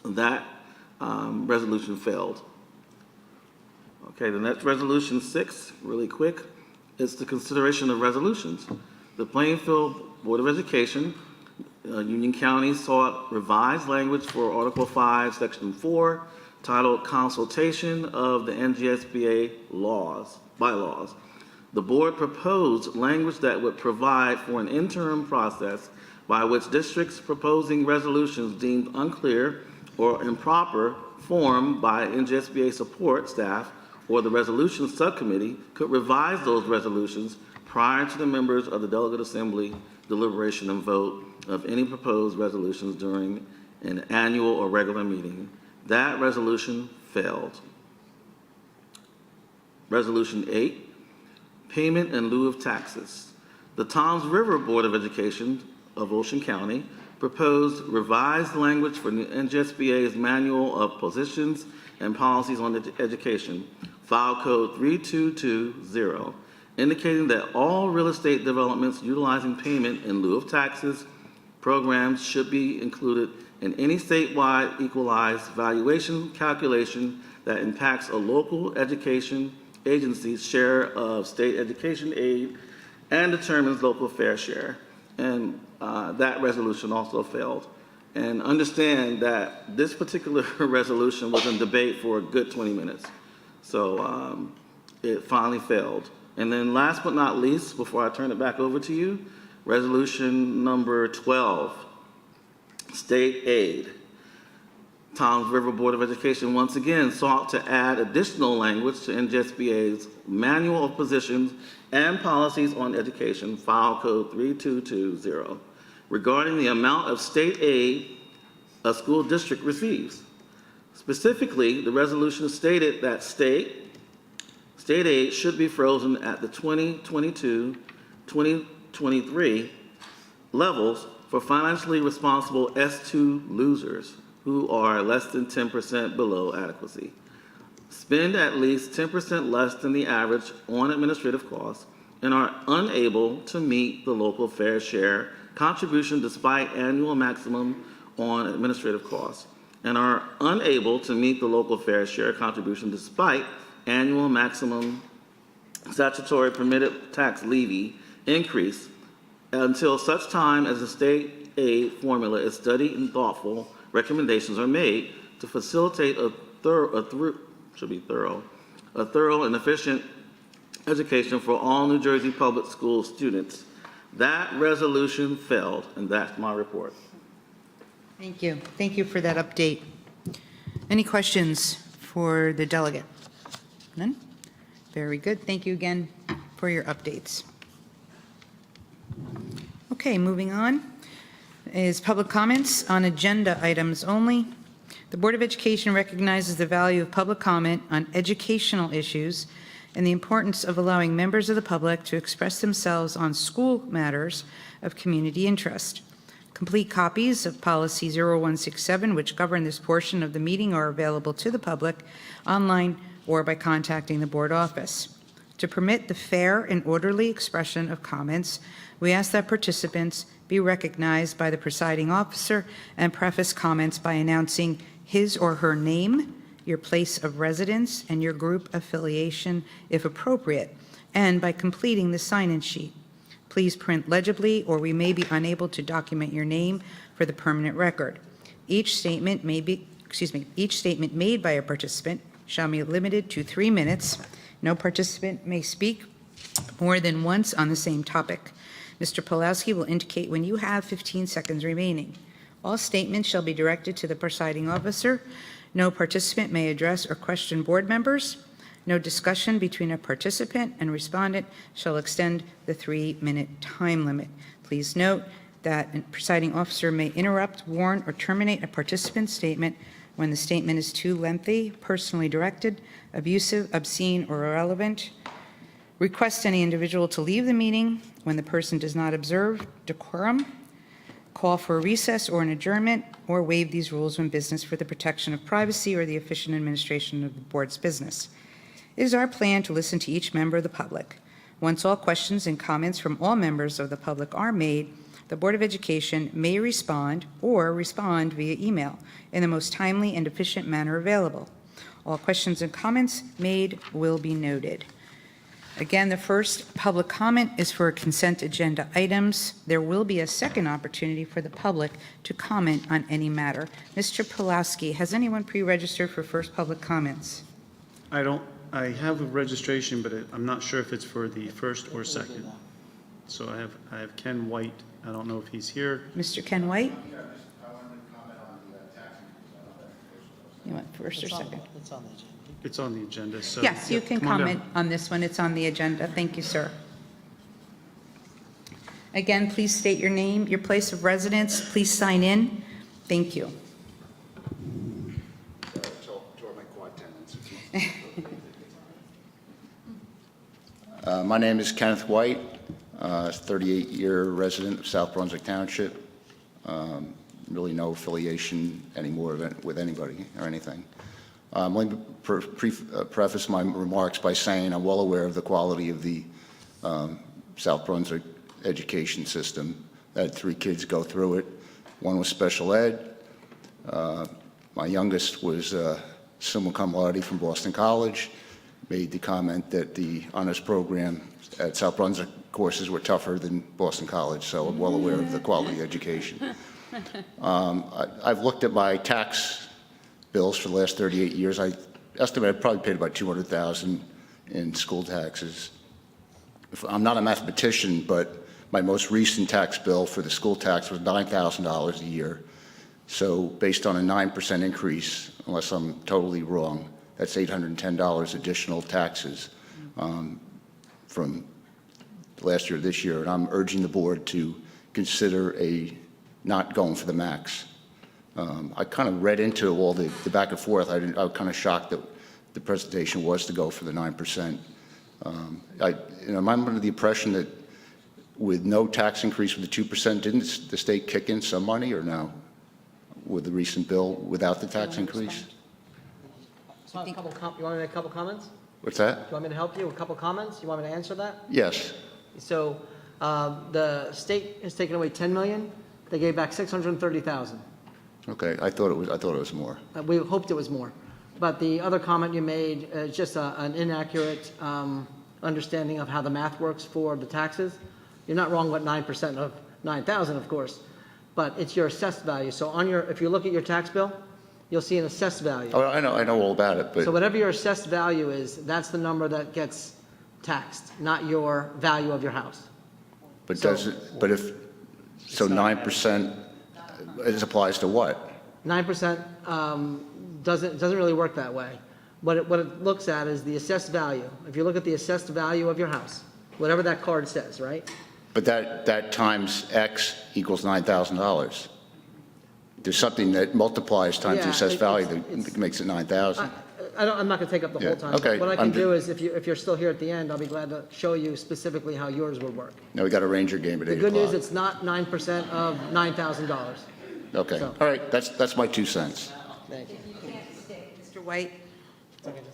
That resolution failed. Okay, the next resolution 6, really quick, is the consideration of resolutions. The Plainfield Board of Education, Union County sought revised language for Article 5, Section 4, titled Consultation of the NJSBA bylaws. The board proposed language that would provide for an interim process by which districts proposing resolutions deemed unclear or improper formed by NJSBA support staff or the resolution subcommittee could revise those resolutions prior to the members of the delegate assembly deliberation and vote of any proposed resolutions during an annual or regular meeting. That resolution failed. Resolution 8, payment in lieu of taxes. The Toms River Board of Education of Ocean County proposed revised language for NJSBA's Manual of Positions and Policies on Education, file code 3220, indicating that all real estate developments utilizing payment in lieu of taxes programs should be included in any statewide equalized valuation calculation that impacts a local education agency's share of state education aid and determines local fair share. And that resolution also failed. And understand that this particular resolution was in debate for a good 20 minutes. So it finally failed. And then last but not least, before I turn it back over to you, resolution number 12, state aid. Toms River Board of Education once again sought to add additional language to NJSBA's Manual of Positions and Policies on Education, file code 3220, regarding the amount of state aid a school district receives. Specifically, the resolution stated that state aid should be frozen at the 2022-2023 levels for financially responsible S2 losers who are less than 10% below adequacy. Spend at least 10% less than the average on administrative costs and are unable to meet the local fair share contribution despite annual maximum on administrative costs, and are unable to meet the local fair share contribution despite annual maximum statutory permitted tax levy increase until such time as the state aid formula is studied and thoughtful recommendations are made to facilitate a thorough and efficient education for all New Jersey public school students. That resolution failed, and that's my report. Thank you. Thank you for that update. Any questions for the delegate? None? Very good. Thank you again for your updates. Okay, moving on is public comments on agenda items only. The Board of Education recognizes the value of public comment on educational issues and the importance of allowing members of the public to express themselves on school matters of community interest. Complete copies of Policy 0167, which govern this portion of the meeting, are available to the public online or by contacting the board office. To permit the fair and orderly expression of comments, we ask that participants be recognized by the presiding officer and preface comments by announcing his or her name, your place of residence, and your group affiliation, if appropriate, and by completing the sign-in sheet. Please print legibly, or we may be unable to document your name for the permanent record. Each statement made by a participant shall be limited to 3 minutes. No participant may speak more than once on the same topic. Mr. Pulowski will indicate when you have 15 seconds remaining. All statements shall be directed to the presiding officer. No participant may address or question board members. No discussion between a participant and respondent shall extend the 3-minute time limit. Please note that a presiding officer may interrupt, warn, or terminate a participant's statement when the statement is too lengthy, personally directed, abusive, obscene, or irrelevant. Request any individual to leave the meeting when the person does not observe decorum. Call for a recess or an adjournment, or waive these rules when business for the protection of privacy or the efficient administration of the board's business. It is our plan to listen to each member of the public. Once all questions and comments from all members of the public are made, the Board of Education may respond or respond via email in the most timely and efficient manner available. All questions and comments made will be noted. Again, the first public comment is for consent agenda items. There will be a second opportunity for the public to comment on any matter. Mr. Pulaski, has anyone pre-registered for first public comments? I have a registration, but I'm not sure if it's for the first or second. So I have Ken White. I don't know if he's here. Mr. Ken White? You want first or second? It's on the agenda. It's on the agenda, so. Yes, you yeah, can come on down. comment on this one. It's on the agenda. Thank you, sir. Again, please state your name, your place of residence. Please sign in. Thank you. My name is Kenneth White, 38-year resident of South Brunswick Township. Really no affiliation anymore with anybody or anything. Let me preface my remarks by saying I'm well aware of the quality of the South Brunswick education system. I had 3 kids go through it. One was special ed. My youngest was summa cum laude from Boston College. Made the comment that the honors program at South Brunswick courses were tougher than Boston College, so I'm well aware of the quality of education. I've looked at my tax bills for the last 38 years. I estimate I've probably paid about $200,000 in school taxes. I'm not a mathematician, but my most recent tax bill for the school tax was $9,000 a year. So based on a 9% increase, unless I'm totally wrong, that's $810 additional taxes from last year to this year. And I'm urging the board to consider not going for the max. I kind of read into all the back and forth. I was kind of shocked that the presentation was to go for the 9%. I'm under the impression that with no tax increase with the 2%, didn't the state kick in some money or no? With the recent bill without the tax increase? So you want me to make a couple comments? What's that? Do you want me to help you with a couple comments? You want me to answer that? Yes. So the state has taken away $10 million. They gave back $630,000. Okay, I thought it was more. We hoped it was more. But the other comment you made is just an inaccurate understanding of how the math works for the taxes. You're not wrong about 9% of 9,000, of course, but it's your assessed value. So if you look at your tax bill, you'll see an assessed value. Oh, I know all about it, but So whatever your assessed value is, that's the number that gets taxed, not your value of your house. but does it? But if so, 9%. It applies to what? 9% doesn't really work that way. What it looks at is the assessed value. If you look at the assessed value of your house, whatever that card says, right? But that times X equals $9,000. There's something that multiplies times the Yeah, assessed value it's- that makes it 9,000. I'm not going to take up the Yeah, whole time. okay, What I can I'm do is, if you're still here at the end, I'll be glad to show you specifically how yours would work. Now we got a Ranger game at 8 The good news, o'clock. it's not 9% of $9,000. Okay, so- all right, that's my 2 cents. Thank you. Mr. White,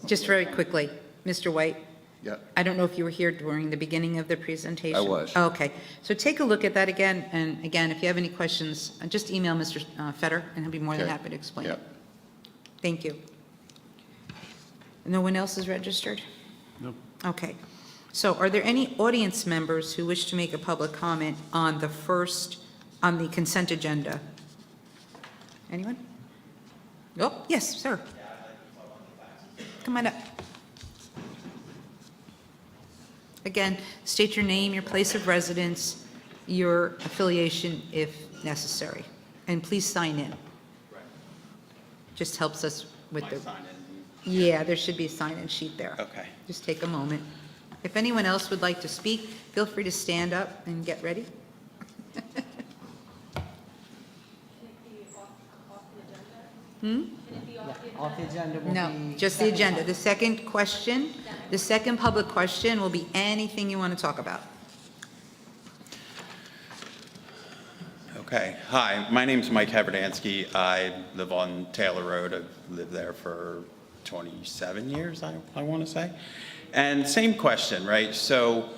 just very quickly, Mr. White, Yeah. I don't know if you were here during the beginning of the presentation. I was. Okay, so take a look at that again, and again, if you have any questions, just email Mr. Fetter, and he'll be more than Okay. happy to explain. Yeah. Thank you. No one else is registered? Nope. Okay. So are there any audience members who wish to make a public comment on the consent agenda? Anyone? Oh, yes, sir. Come on up. Again, state your name, your place of residence, your affiliation if necessary, and please sign in. Just helps us with the... Yeah, there should be a sign-in sheet there. Okay. Just take a moment. If anyone else would like to speak, feel free to stand up and get ready. Off the agenda will No, be. just the agenda. The second question, the second public question will be anything you want to talk about. Okay. Hi, my name's Mike Haberdansky. I live on Taylor Road. I've lived there for 27 years, I want to say. And same question, right? So,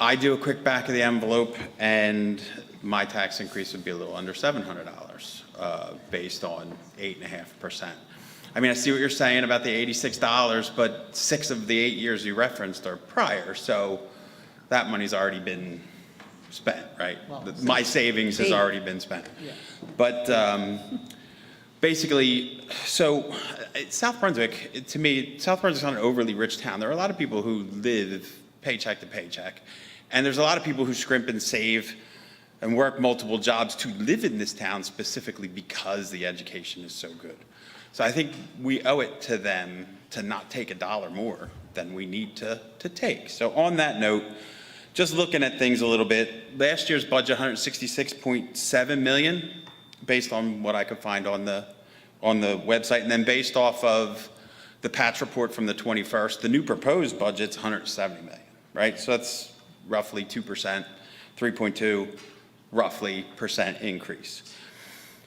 I do a quick back of the envelope, and my tax increase would be a little under $700 based on 8.5%. I mean, I see what you're saying about the $86, but 6 of the 8 years you referenced are prior, so that money's already been spent, right? My savings has already been spent. Yeah. But basically, so South Brunswick, to me, South Brunswick's not an overly rich town. There are a lot of people who live paycheck to paycheck, and there's a lot of people who scrimp and save and work multiple jobs to live in this town specifically because the education is so good. So I think we owe it to them to not take $1 more than we need to take. So on that note, just looking at things a little bit, last year's budget, $166.7 million, based on what I could find on the website, and then based off of the patch report from the 21st, the new proposed budget's $170 million, right? So that's roughly 2%, 3.2 roughly percent increase.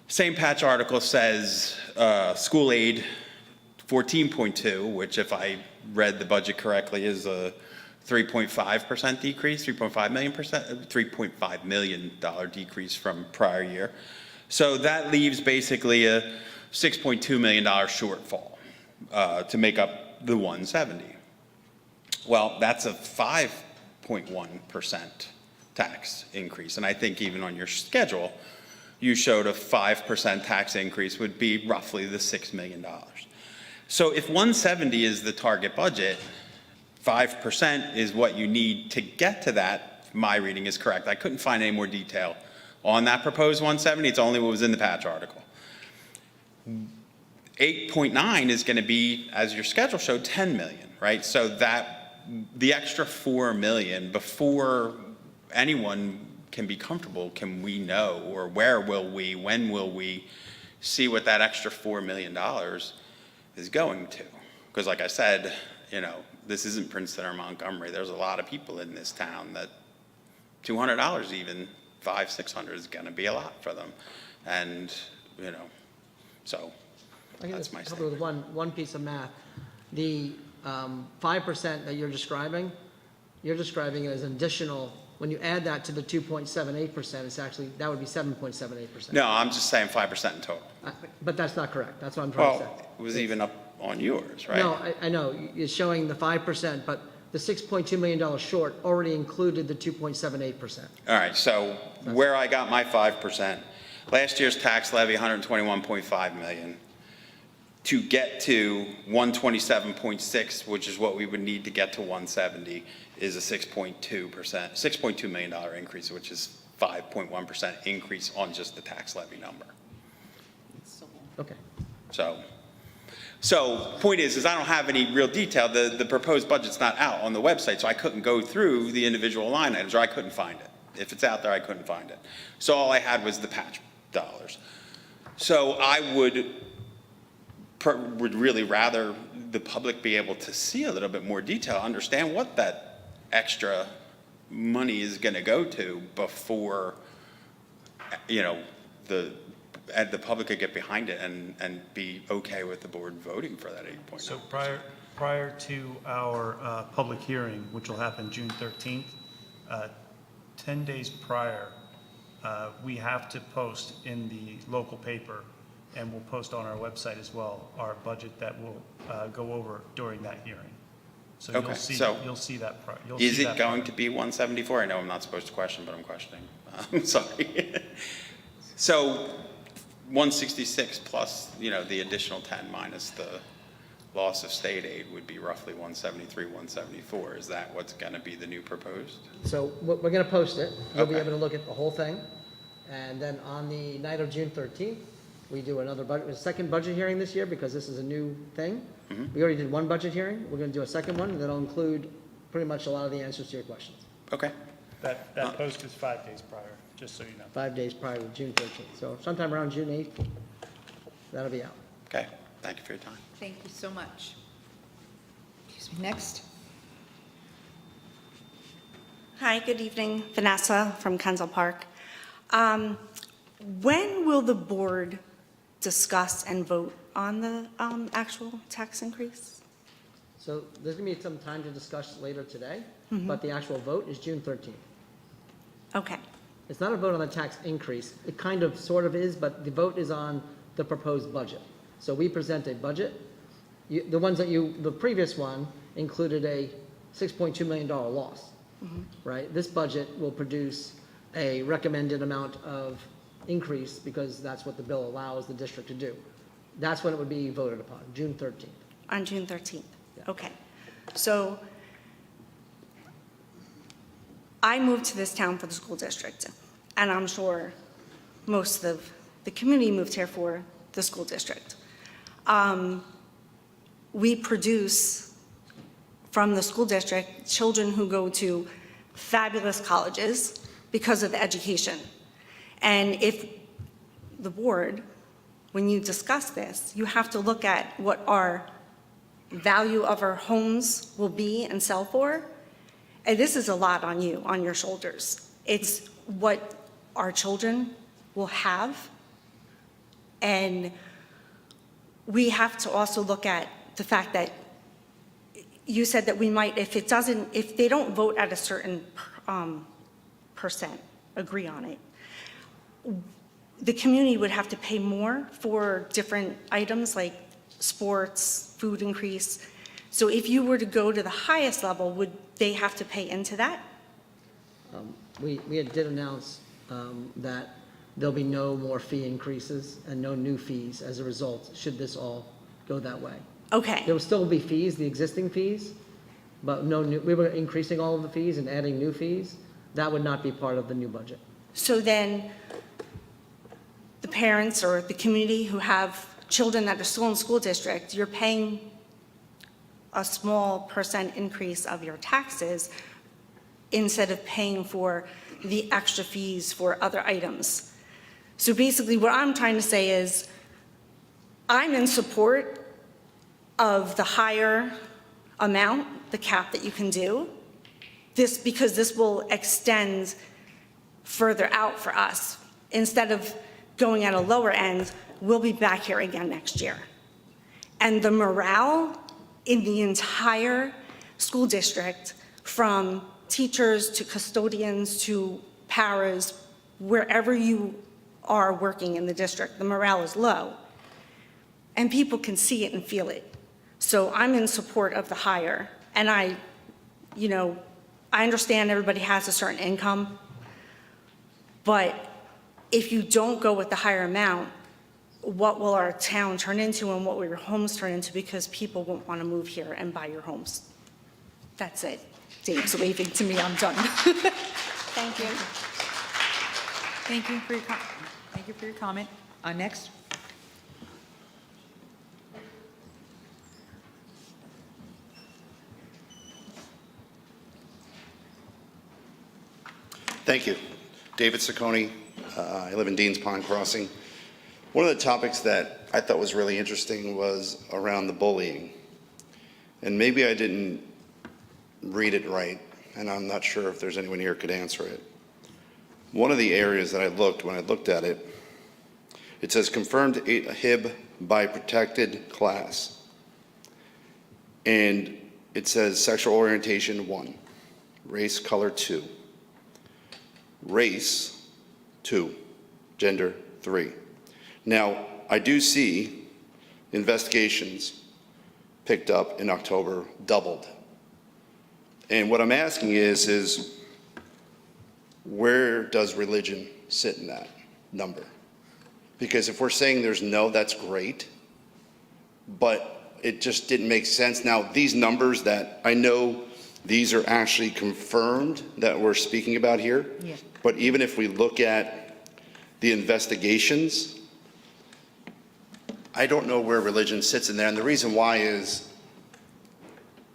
Same patch article says school aid 14.2, which if I read the budget correctly is a 3.5% decrease, 3.5 million dollar decrease from prior year. So that leaves basically a $6.2 million shortfall to make up the 170. Well, that's a 5.1% tax increase. And I think even on your schedule, you showed a 5% tax increase would be roughly the $6 million. So if 170 is the target budget, 5% is what you need to get to that. My reading is correct. I couldn't find any more detail on that proposed 170. It's only what was in the patch article. 8.9 is going to be, as your schedule showed, 10 million, right? So that the extra 4 million, before anyone can be comfortable, can we know, or where will we, when will we see what that extra $4 million is going to? Because like I said, this isn't Princeton or Montgomery. There's a lot of people in this town that $200 even, $500-600 is going to be a lot for them. And, so that's my statement. With one piece of math. The 5% that you're describing it as an additional, when you add that to the 2.78%, it's actually, that would be 7.78%. No, I'm just saying 5% in total. But that's not correct. That's what I'm trying to say. Well, it was even up on yours, right? No, I know, it's showing the 5%, but the $6.2 million short already included the 2.78%. All right, so where I got my 5%, last year's tax levy, 121.5 million. To get to 127.6, which is what we would need to get to 170, is a 6.2 million dollar increase, which is 5.1% increase on just the tax levy number. Okay. So point is I don't have any real detail. The proposed budget's not out on the website, so I couldn't go through the individual line items, or I couldn't find it. If it's out there, I couldn't find it. So all I had was the patch dollars. So I would really rather the public be able to see a little bit more detail, understand what that extra money is going to go to before, the public could get behind it and be okay with the board voting for that 8.9%. So prior to our public hearing, which will happen June 13th, 10 days prior, we have to post in the local paper, and we'll post on our website as well, our budget that will go over during that hearing. So Okay, you'll see that. Is it going to be 174? I know I'm not supposed to question, but I'm questioning. I'm sorry. So 166 plus, the additional 10 minus the loss of state aid would be roughly 173, 174. Is that what's going to be the new proposed? So we're going to post it. You'll be Okay. able to look at the whole thing. And then on the night of June 13th, we do another budget, a second budget hearing this year because this is a new thing. We already did one budget hearing. We're going to do a second one that'll include pretty much a lot of the answers to your questions. Okay. That post is 5 days prior, just so you know. 5 days prior to June 13th. So sometime around June 8th, that'll be out. Okay. Thank you for your time. Thank you so much. Excuse me. Next. Hi, good evening. Vanessa from Kensal Park. When will the board discuss and vote on the actual tax increase? So there's going to be some time to discuss later today, but the actual vote is June 13th. Okay. It's not a vote on the tax increase. It kind of, sort of is, but the vote is on the proposed budget. So we present a budget. The previous one included a $6.2 million loss, right? This budget will produce a recommended amount of increase because that's what the bill allows the district to do. That's when it would be voted upon, June 13th. On June 13th? Okay. So I moved to this town for the school district, and I'm sure most of the community moved here for the school district. We produce from the school district children who go to fabulous colleges because of the education. And if the board, when you discuss this, you have to look at what our value of our homes will be and sell for. And this is a lot on you, on your shoulders. It's what our children will have. And we have to also look at the fact that you said that we might, if they don't vote at a certain percent, agree on it, the community would have to pay more for different items like sports, food increase. So if you were to go to the highest level, would they have to pay into that? We did announce that there'll be no more fee increases and no new fees as a result, should this all go that way. Okay. There will still be fees, the existing fees, but no new, we were increasing all of the fees and adding new fees. That would not be part of the new budget. So then the parents or the community who have children that are still in school district, you're paying a small percent increase of your taxes instead of paying for the extra fees for other items. So basically what I'm trying to say is I'm in support of the higher amount, the cap that you can do, because this will extend further out for us. Instead of going at a lower end, we'll be back here again next year. And the morale in the entire school district, from teachers to custodians to paras, wherever you are working in the district, the morale is low. And people can see it and feel it. So I'm in support of the higher. And I understand everybody has a certain income, but if you don't go with the higher amount, what will our town turn into and what will your homes turn into, because people won't want to move here and buy your homes. That's it. Dave's waving to me, I'm done. Thank you. Thank you for your comment. Next. Thank you. David Saccone. I live in Deans Pond Crossing. One of the topics that I thought was really interesting was around the bullying. And maybe I didn't read it right, and I'm not sure if there's anyone here who could answer it. One of the areas that when I looked at it, it says confirmed HIB by protected class. And it says sexual orientation 1, race color 2, race 2, gender 3. Now, I do see investigations picked up in October doubled. And what I'm asking is where does religion sit in that number? Because if we're saying there's no, that's great, but it just didn't make sense. Now, these numbers that I know, these are actually confirmed that we're speaking about here. Yeah. But even if we look at the investigations, I don't know where religion sits in there, and the reason why is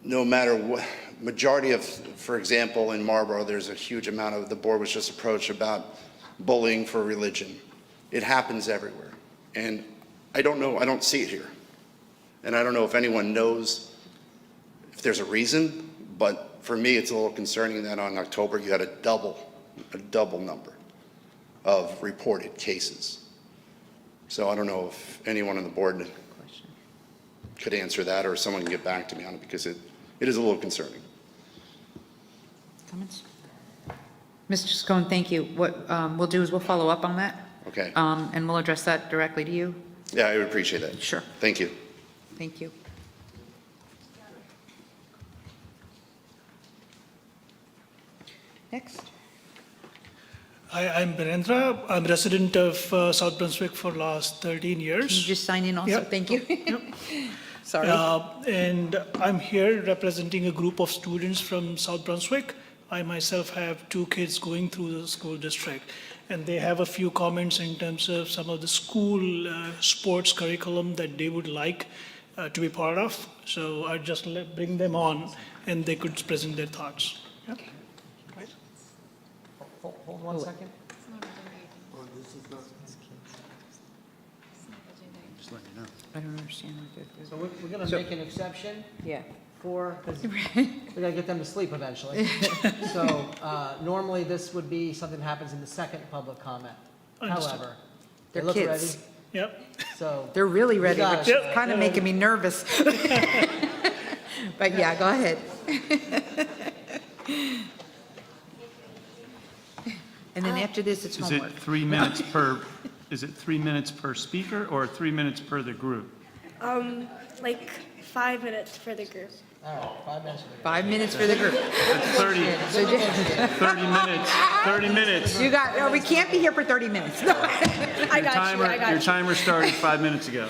no matter what, majority of, for example, in Marlboro, there's a huge amount of, the board was just approached about bullying for religion. It happens everywhere. And I don't know, I don't see it here. And I don't know if anyone knows if there's a reason, but for me, it's a little concerning that on October, you had a double number of reported cases. So I don't know if anyone on the board could answer that, or someone can get back to me on it, because it is a little concerning. Comments? Mr. Scone, thank you. What we'll do is we'll follow up on that. Okay. And we'll address that directly to you. Yeah, I would appreciate that. Sure. Thank you. Thank you. Next. Hi, I'm Birendra. I'm resident of South Brunswick for last 13 years. Can you just sign in also? Yep. Thank you. Sorry. And I'm here representing a group of students from South Brunswick. I myself have 2 kids going through the school district, and they have a few comments in terms of some of the school sports curriculum that they would like to be part of. So I just bring them on, and they could present their thoughts. Yep. Okay. Right. Hold 1 second. Just letting you know. I don't understand what that is. So we're going to make an exception Yeah. for, because we got to get them to sleep eventually. So normally this would be something that happens in the second public comment. Understood. However, they They're look kids. ready. Yep. So They're really ready, got which it. is kind of making me nervous. But yeah, go ahead. And then after this, it's Is it homework. 3 minutes per, is it 3 minutes per speaker or 3 minutes per the group? Like 5 minutes for the group. all right, 5 minutes. 5 minutes for the group. That's 30 minutes, 30 minutes. You got, no, we can't be here for 30 minutes. No. I got you. I got Your you. timer started 5 minutes ago.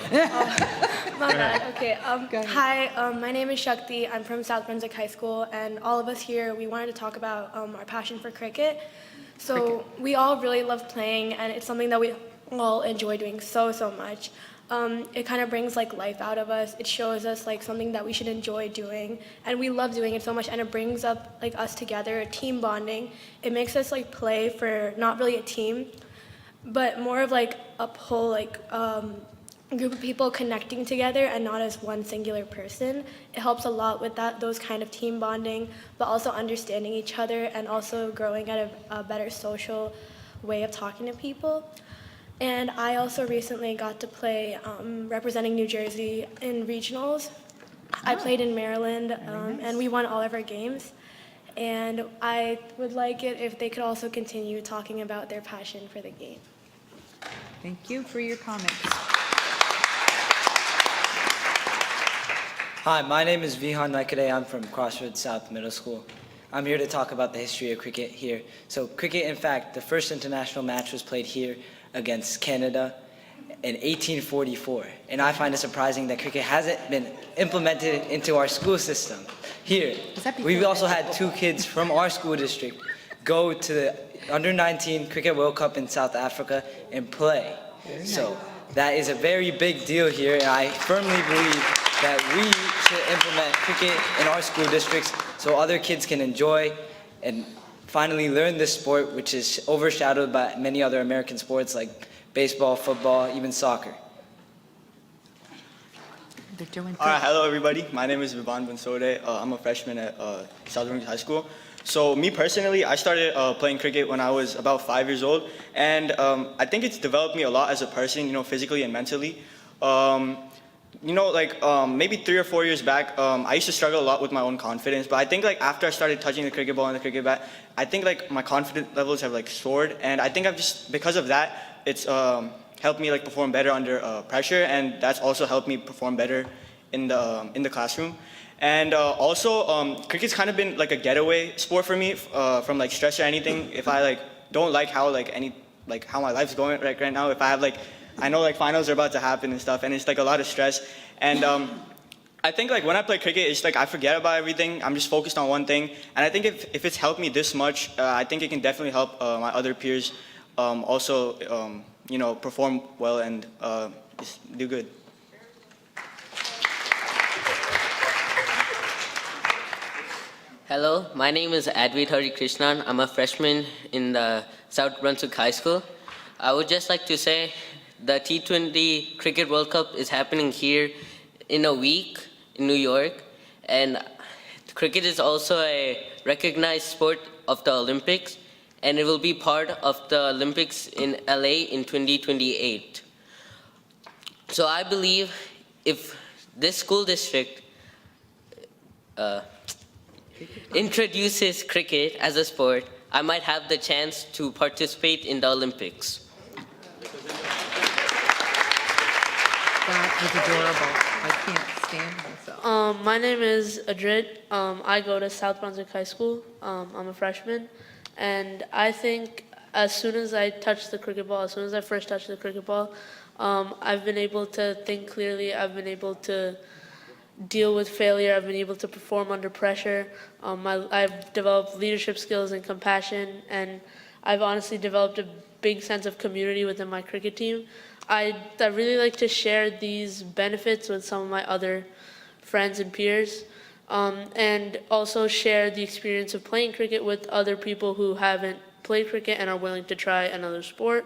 My bad. Okay. Hi. My name is Shakti. I'm from South Brunswick High School, and all of us here, we wanted to talk about our passion for cricket. So we all really love playing, and it's something that we all enjoy doing so much. It kind of brings like life out of us. It shows us like something that we should enjoy doing, and we love doing it so much. And it brings up like us together, team bonding. It makes us like play for not really a team, but more of like a whole like group of people connecting together and not as one singular person. It helps a lot with those kind of team bonding, but also understanding each other and also growing at a better social way of talking to people. And I also recently got to play representing New Jersey in regionals. I played in Maryland, and we won all of our games. And I would like it if they could also continue talking about their passion for the game. Thank you for your comments. Hi, my name is Vihan Naikade. I'm from Crossroads South Middle School. I'm here to talk about the history of cricket here. So cricket, in fact, the first international match was played here against Canada in 1844. And I find it surprising that cricket hasn't been implemented into our school system. Here, we've also had 2 kids from our school district go to the Under-19 Cricket World Cup in South Africa and play. So that is a very big deal here, and I firmly believe that we should implement cricket in our school districts so other kids can enjoy and finally learn this sport, which is overshadowed by many other American sports like baseball, football, even soccer. They're doing All right, hello everybody. My name is Vivan Bansode. I'm a freshman at South Brunswick High School. So me personally, I started playing cricket when I was about 5 years old, and I think it's developed me a lot as a person, physically and mentally. Maybe 3 or 4 years back, I used to struggle a lot with my own confidence, but I think after I started touching the cricket ball and the cricket bat, I think my confidence levels have soared, and I think because of that, it's helped me perform better under pressure, and that's also helped me perform better in the classroom. And also, cricket's kind of been a getaway sport for me from stress or anything. If I don't like how how my life's going right now, if I have I know finals are about to happen and stuff, and it's a lot of stress. And I think when I play cricket, it's I forget about everything. I'm just focused on one thing. And I think if it's helped me this much, I think it can definitely help my other peers also perform well and just do good. Hello, my name is Advait Hari Krishnan. I'm a freshman in the South Brunswick High School. I would just like to say the T20 Cricket World Cup is happening here in a week in New York, and cricket is also a recognized sport of the Olympics, and it will be part of the Olympics in LA in 2028. So I believe if this school district introduces cricket as a sport, I might have the chance to participate in the Olympics. That is adorable. I can't stand myself. My name is Adrit. I go to South Brunswick High School. I'm a freshman, and I think as soon as I touch the cricket ball, as soon as I first touch the cricket ball, I've been able to think clearly. I've been able to deal with failure. I've been able to perform under pressure. I've developed leadership skills and compassion, and I've honestly developed a big sense of community within my cricket team. I really like to share these benefits with some of my other friends and peers, and also share the experience of playing cricket with other people who haven't played cricket and are willing to try another sport.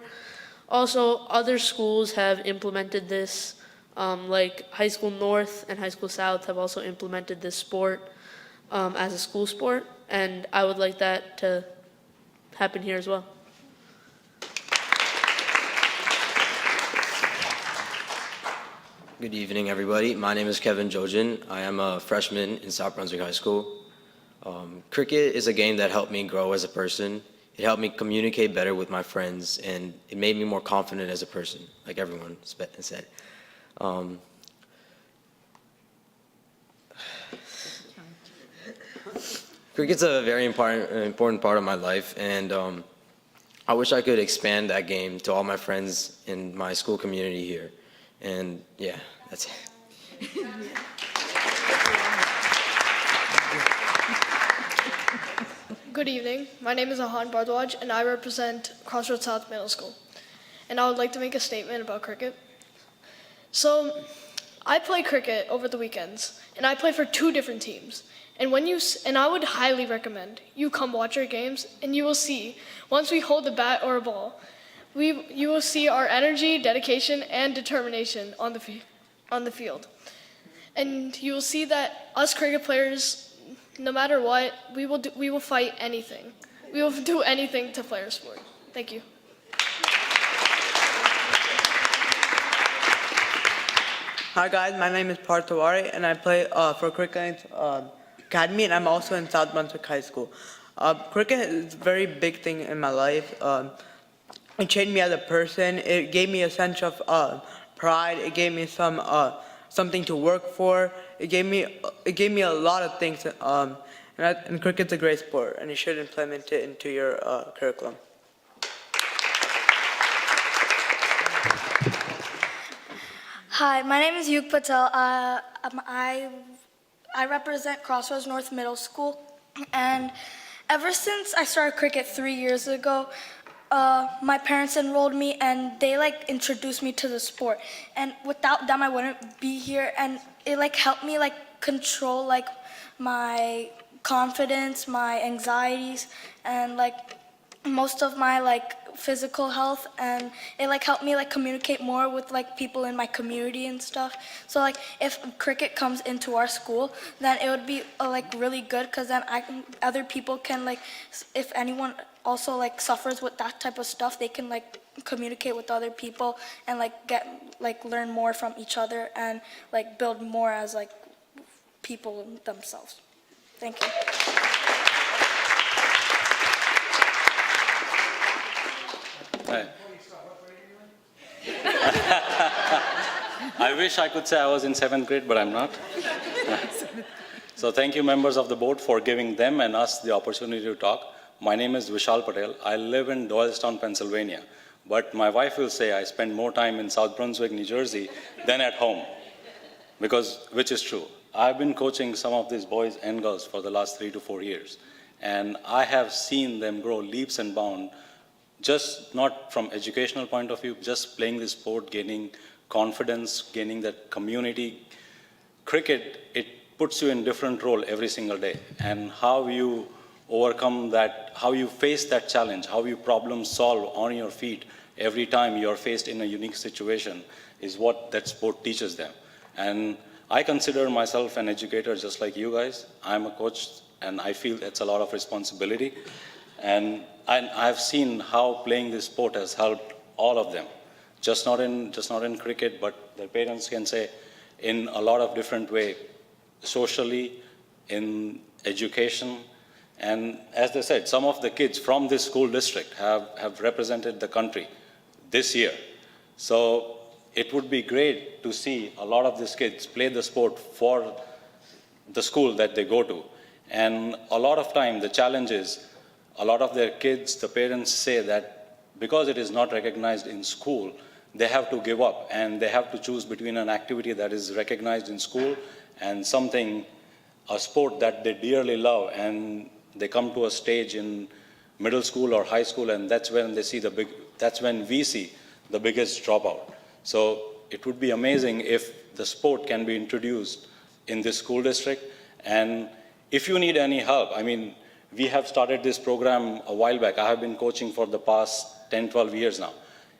Also, other schools have implemented this, like High School North and High School South have also implemented this sport as a school sport, and I would like that to happen here as well. Good evening, everybody. My name is Kevin Jojen. I am a freshman in South Brunswick High School. Cricket is a game that helped me grow as a person. It helped me communicate better with my friends, and it made me more confident as a person, like everyone said. Cricket's a very important part of my life, and I wish I could expand that game to all my friends in my school community here. And yeah, that's it. Good evening. My name is Ahan Bardwaj, and I represent Crossroads South Middle School. And I would like to make a statement about cricket. So, I play cricket over the weekends, and I play for 2 different teams. And I would highly recommend you come watch our games, and you will see, once we hold a bat or a ball, you will see our energy, dedication, and determination on the field. And you will see that us cricket players, no matter what, we will fight anything. We will do anything to play our sport. Thank you. Hi guys, my name is Parth Tiwari, and I play for Cricket Academy, and I'm also in South Brunswick High School. Cricket is a very big thing in my life. It changed me as a person. It gave me a sense of pride. It gave me something to work for. It gave me a lot of things. And cricket's a great sport, and you should implement it into your curriculum. Hi, my name is Yug Patel. I represent Crossroads North Middle School, and ever since I started cricket 3 years ago, my parents enrolled me, and they introduced me to the sport. And without them, I wouldn't be here. And it helped me control my confidence, my anxieties, and most of my physical health. And it helped me communicate more with people in my community and stuff. So if cricket comes into our school, then it would be really good, because then other people can if anyone also suffers with that type of stuff, they can communicate with other people and get learn more from each other and build more as people themselves. Thank you. Hi. I wish I could say I was in 7th grade, but I'm not. So thank you, members of the board, for giving them and us the opportunity to talk. My name is Vishal Patel. I live in Doylestown, Pennsylvania, but my wife will say I spend more time in South Brunswick, New Jersey than at home, which is true. I've been coaching some of these boys and girls for the last 3 to 4 years, and I have seen them grow leaps and bounds, just not from educational point of view, just playing the sport, gaining confidence, gaining that community. Cricket, it puts you in different role every single day. And how you overcome that, how you face that challenge, how you problem solve on your feet every time you're faced in a unique situation is what that sport teaches them. And I consider myself an educator just like you guys. I'm a coach and I feel it's a lot of responsibility. And I've seen how playing this sport has helped all of them. Just not in cricket, but their parents can say in a lot of different ways, socially, in education. And as they said, some of the kids from this school district have represented the country this year. So it would be great to see a lot of these kids play the sport for the school that they go to. And a lot of time, the challenge is, a lot of their kids, the parents say that because it is not recognized in school, they have to give up and they have to choose between an activity that is recognized in school and something, a sport that they dearly love, and they come to a stage in middle school or high school, and that's when they see that's when we see the biggest dropout. So it would be amazing if the sport can be introduced in this school district. And if you need any help, I mean, we have started this program a while back. I have been coaching for the past 10, 12 years now.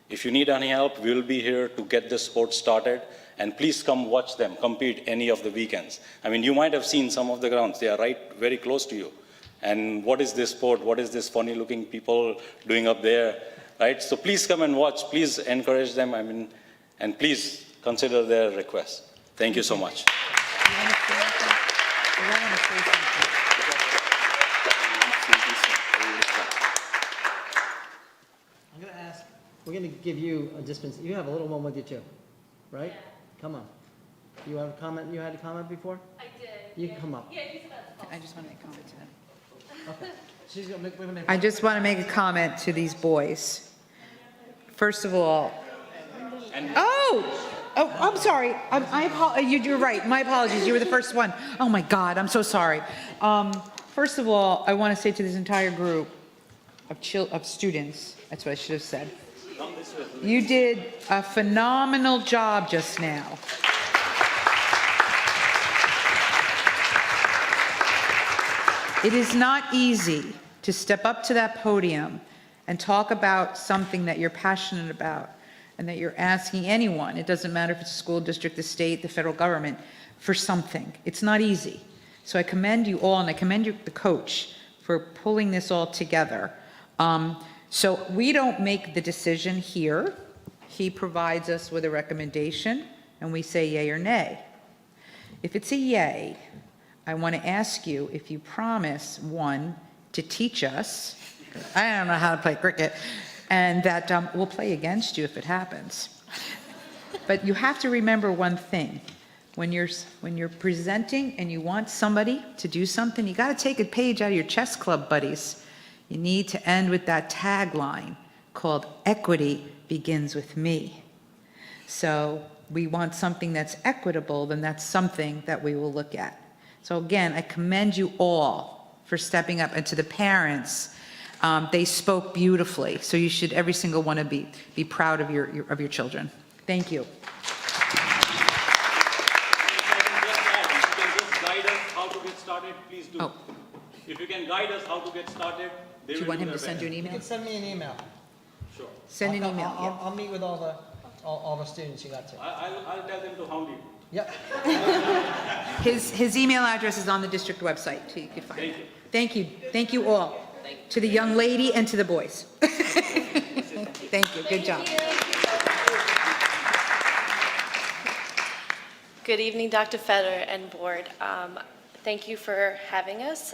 If you need any help, we'll be here to get this sport started. And please come watch them compete any of the weekends. I mean, you might have seen some of the grounds. They are right very close to you. And what is this sport? What is this funny looking people doing up there? Right? So please come and watch. Please encourage them. I mean, and please consider their request. Thank you so much. I'm going to ask, we're going to give you a dispensation. You have a little one with you too, right? Yeah. Come on. You have a comment? You had a comment before? I did. You can come up. Yeah, he's about to I just want to make a comment to them. Okay. She's going to make I just want to make a comment to these boys. First of all, I'm sorry. You're right. My apologies. You were the first one. Oh my God, I'm so sorry. First of all, I want to say to this entire group of students, that's what I should have said. You did a phenomenal job just now. It is not easy to step up to that podium and talk about something that you're passionate about and that you're asking anyone, it doesn't matter if it's a school district, the state, the federal government, for something. It's not easy. So I commend you all, and I commend you, the coach, for pulling this all together. So we don't make the decision here. He provides us with a recommendation, and we say yay or nay. If it's a yay, I want to ask you if you promise, one, to teach us, I don't know how to play cricket, and that we'll play against you if it happens. But you have to remember one thing. When you're presenting and you want somebody to do something, you got to take a page out of your chess club buddies. You need to end with that tagline called "Equity begins with me." So we want something that's equitable, then that's something that we will look at. So again, I commend you all for stepping up, and to the parents, they spoke beautifully. So you should, every single one of be proud of your children. Thank you. Please do. Oh. If you can guide us how to get started, they Do you will want do him their to send you an You email? can send me an email. Sure. Send an email, yeah. I'll meet with all the students you got to. I'll tell them to hound you. Yep. His email address is on the district website, so you can find it. Thank you. Thank you all. To the young lady and to the boys. Thank you. Good job. Good evening, Dr. Fetter and board. Thank you for having us.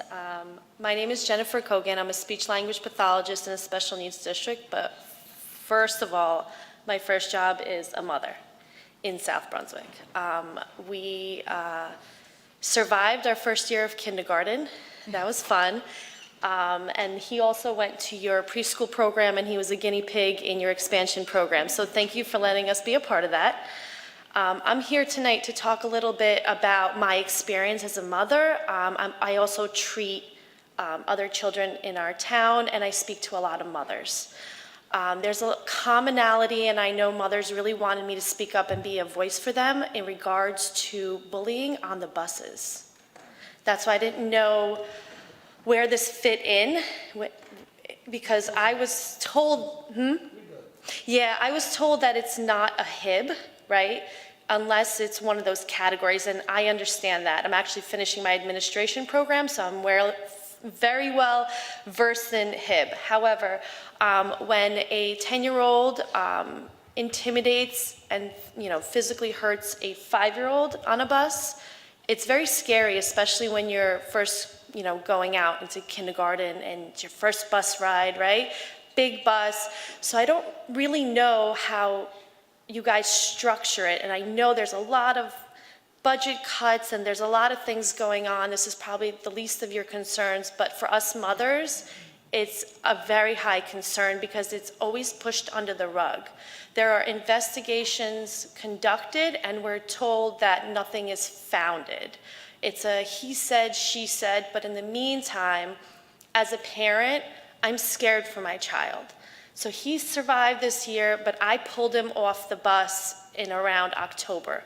My name is Jennifer Kogan. I'm a speech-language pathologist in a special needs district, but first of all, my first job is a mother in South Brunswick. We survived our first year of kindergarten. That was fun. And he also went to your preschool program, and he was a guinea pig in your expansion program. So thank you for letting us be a part of that. I'm here tonight to talk a little bit about my experience as a mother. I also treat other children in our town, and I speak to a lot of mothers. There's a commonality, and I know mothers really wanted me to speak up and be a voice for them in regards to bullying on the buses. That's why I didn't know where this fit in, because I was told, Yeah, I was told that it's not a HIB, right? Unless it's one of those categories, and I understand that. I'm actually finishing my administration program, so I'm very well versed in HIB. However, when a 10-year-old intimidates and physically hurts a 5-year-old on a bus, it's very scary, especially when you're first going out into kindergarten and it's your first bus ride, right? Big bus. So I don't really know how you guys structure it, and I know there's a lot of budget cuts and there's a lot of things going on. This is probably the least of your concerns, but for us mothers, it's a very high concern because it's always pushed under the rug. There are investigations conducted and we're told that nothing is founded. It's a he said, she said, but in the meantime, as a parent, I'm scared for my child. So he survived this year, but I pulled him off the bus in around October.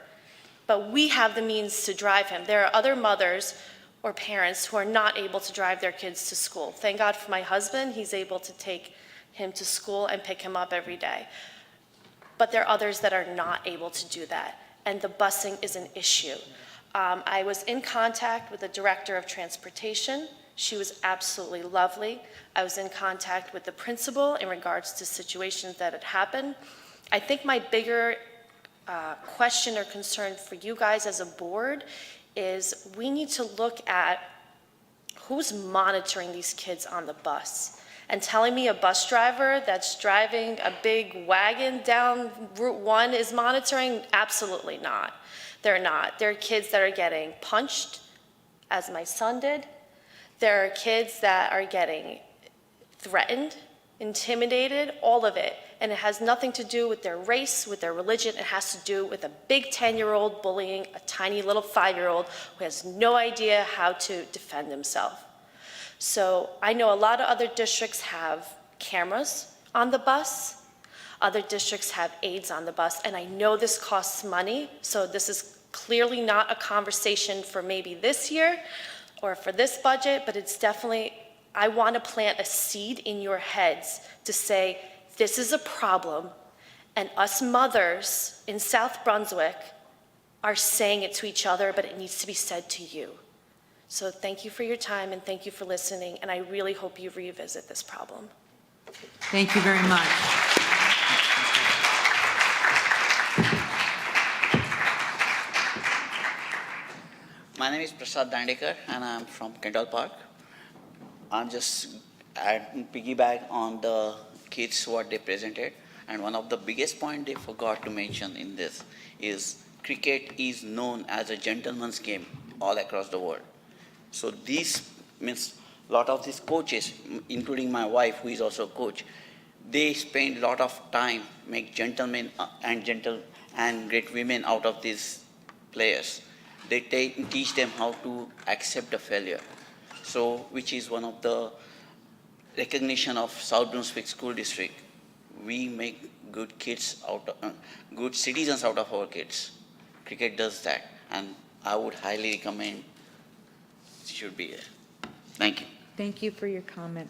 But we have the means to drive him. There are other mothers or parents who are not able to drive their kids to school. Thank God for my husband, he's able to take him to school and pick him up every day. But there are others that are not able to do that, and the busing is an issue. I was in contact with the director of transportation. She was absolutely lovely. I was in contact with the principal in regards to situations that had happened. I think my bigger question or concern for you guys as a board is we need to look at who's monitoring these kids on the bus. And telling me a bus driver that's driving a big wagon down Route 1 is monitoring? Absolutely not. They're not. There are kids that are getting punched, as my son did. There are kids that are getting threatened, intimidated, all of it. And it has nothing to do with their race, with their religion. It has to do with a big 10-year-old bullying a tiny little 5-year-old who has no idea how to defend himself. So I know a lot of other districts have cameras on the bus. Other districts have aides on the bus. And I know this costs money. So this is clearly not a conversation for maybe this year or for this budget, but it's definitely, I want to plant a seed in your heads to say, this is a problem, and us mothers in South Brunswick are saying it to each other, but it needs to be said to you. So thank you for your time, and thank you for listening, and I really hope you revisit this problem. Thank you very much. My name is Prasad Dandekar, and I'm from Kendall Park. I'm just piggyback on the kids what they presented, and one of the biggest point they forgot to mention in this is cricket is known as a gentleman's game all across the world. So this means a lot of these coaches, including my wife who is also a coach, they spend a lot of time make gentlemen and great women out of these players. They teach them how to accept the failure. So which is one of the recognition of South Brunswick School District. We make good kids good citizens out of our kids. Cricket does that, and I would highly recommend it should be there. Thank you. Thank you for your comment.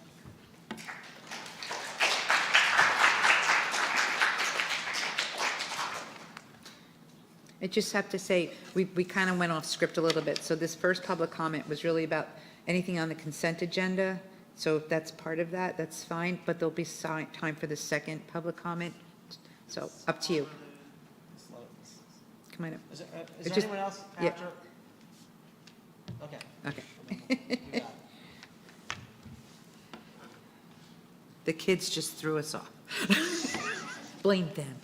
I just have to say, we kind of went off script a little bit. So this first public comment was really about anything on the consent agenda. So if that's part of that, that's fine, but there'll be time for the second public comment. So up to you. Come on up. Is there anyone else after? Yeah. Okay. The kids just threw us off. Blame them.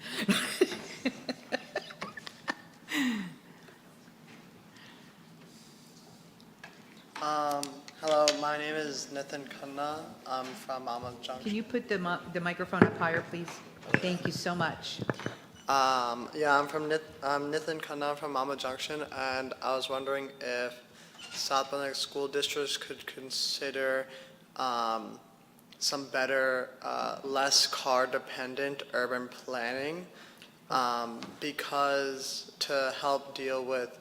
Hello, my name is Nitin Khanna. I'm from Amman Junction. Can you put the microphone up higher, please? Thank you so much. Yeah, I'm Nitin Khanna from Amman Junction, and I was wondering if South Brunswick school districts could consider some better, less car-dependent urban planning, because to help deal with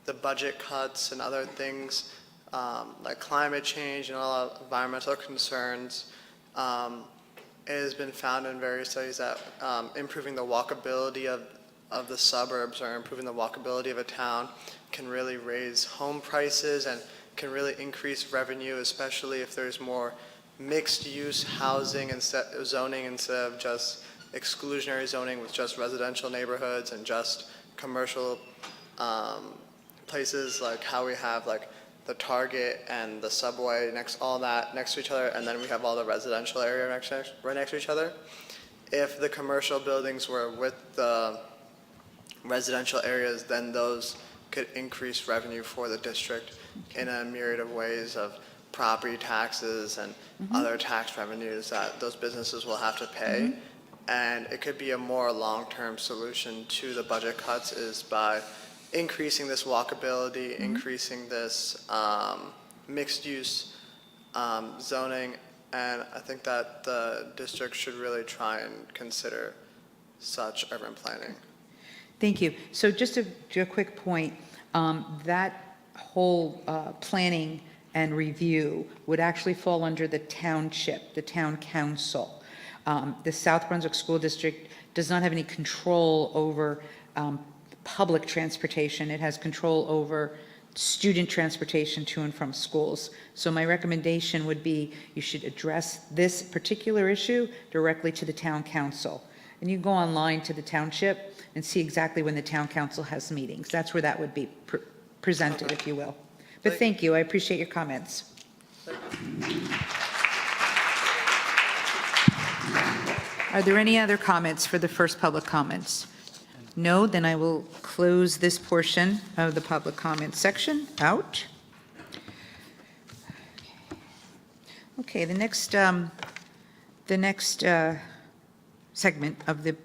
the budget cuts and other things, like climate change and a lot of environmental concerns. It has been found in various studies that improving the walkability of the suburbs or improving the walkability of a town can really raise home prices and can really increase revenue, especially if there's more mixed-use housing instead zoning instead of just exclusionary zoning with just residential neighborhoods and just commercial places, like how we have like the Target and the Subway all that next to each other, and then we have all the residential area right next to each other. If the commercial buildings were with the residential areas, then those could increase revenue for the district in a myriad of ways of property taxes and other tax revenues that those businesses will have to pay. And it could be a more long-term solution to the budget cuts is by increasing this walkability, increasing this mixed-use zoning, and I think that the district should really try and consider such urban planning. Thank you. So just a quick point, that whole planning and review would actually fall under the township, the town council. The South Brunswick School District does not have any control over public transportation. It has control over student transportation to and from schools. So my recommendation would be you should address this particular issue directly to the town council. And you go online to the township and see exactly when the town council has meetings. That's where that would be presented, if you will. But thank you. I appreciate your comments. Are there any other comments for the first public comments? No, then I will close this portion of the public comment section out. Okay, the next segment of the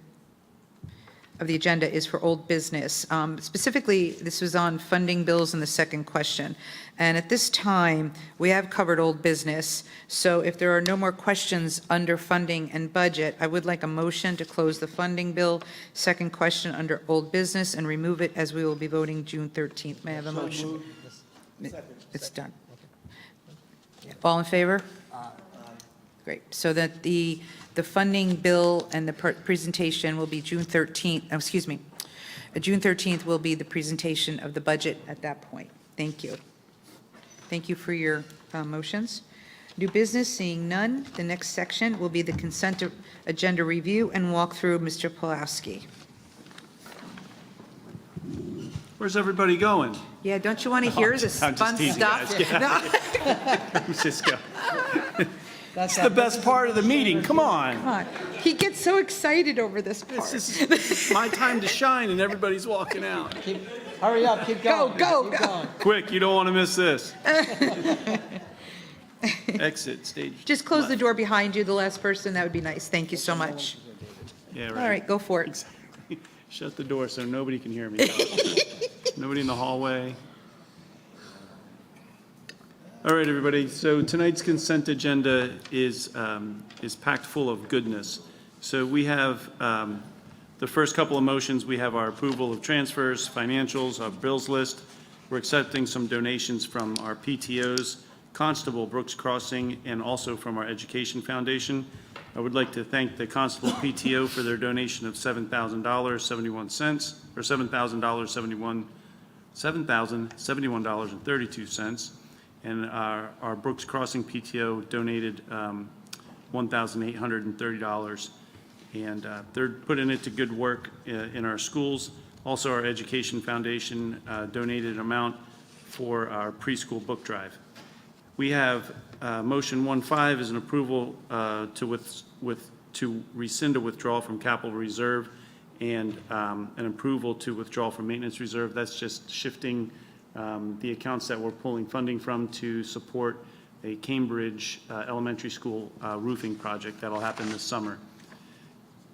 agenda is for old business. Specifically, this was on funding bills in the second question. And at this time, we have covered old business. So if there are no more questions under funding and budget, I would like a motion to close the funding bill, second question under old business, and remove it as we will be voting June 13th. May I have a motion? It's done. All in favor? Great. So that the funding bill and the presentation will be June 13th, excuse me, June 13th will be the presentation of the budget at that point. Thank you. Thank you for your motions. New business, seeing none. The next section will be the consent agenda review and walkthrough. Mr. Pulaski. Where's everybody going? Yeah, don't you want to hear this I'm fun just teasing, stuff? guys. Get out of here. Let's just go. That's the best part of the meeting. Come on. Come on. He gets so excited over this part. This is my time to shine, and everybody's walking out. Hurry up, keep going. Go. Quick, you don't want to miss this. Exit stage. Just close the door behind you, the last person. That would be nice. Thank you so much. Yeah, All right, go for it. Exactly. Shut the door so nobody can hear me. Nobody in the hallway. All right, everybody. So tonight's consent agenda is packed full of goodness. So we have the first couple of motions. We have our approval of transfers, financials, our bills list. We're accepting some donations from our PTOs, Constable, Brooks Crossing, and also from our Education Foundation. I would like to thank the Constable PTO for their donation of $7,071, or $7,071.32. And our Brooks Crossing PTO donated $1,830. And they're putting it to good work in our schools. Also, our Education Foundation donated an amount for our preschool book drive. We have motion 1.5 is an approval to rescind a withdrawal from capital reserve and an approval to withdraw from maintenance reserve. That's just shifting the accounts that we're pulling funding from to support a Cambridge elementary school roofing project that'll happen this summer.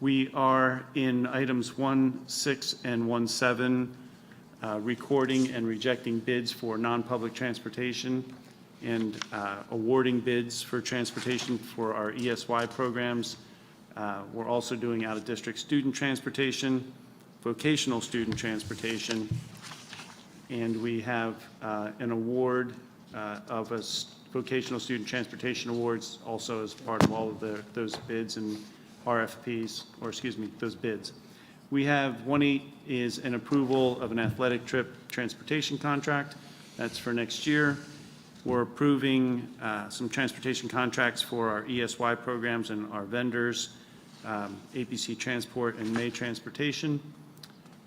We are in items 1.6 and 1.7, recording and rejecting bids for non-public transportation and awarding bids for transportation for our ESY programs. We're also doing out-of-district student transportation, vocational student transportation, and we have an award of vocational student transportation awards, also as part of all of those bids and RFPs, or excuse me, those bids. We have 1.8 is an approval of an athletic trip transportation contract. That's for next year. We're approving some transportation contracts for our ESY programs and our vendors, APC Transport and May Transportation.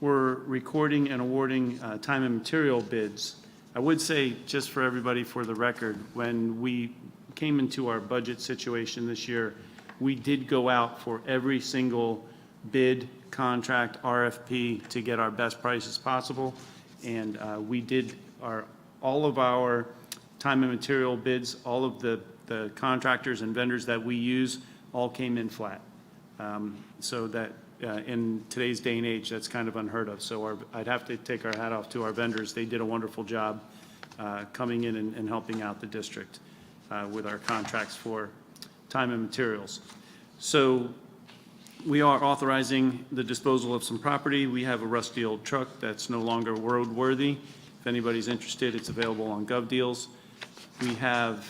We're recording and awarding time and material bids. I would say, just for everybody for the record, when we came into our budget situation this year, we did go out for every single bid, contract, RFP to get our best prices possible. And we did all of our time and material bids, all of the contractors and vendors that we use all came in flat. So that in today's day and age, that's kind of unheard of. So I'd have to take our hat off to our vendors. They did a wonderful job coming in and helping out the district with our contracts for time and materials. So we are authorizing the disposal of some property. We have a rusty old truck that's no longer roadworthy. If anybody's interested, it's available on GovDeals. We have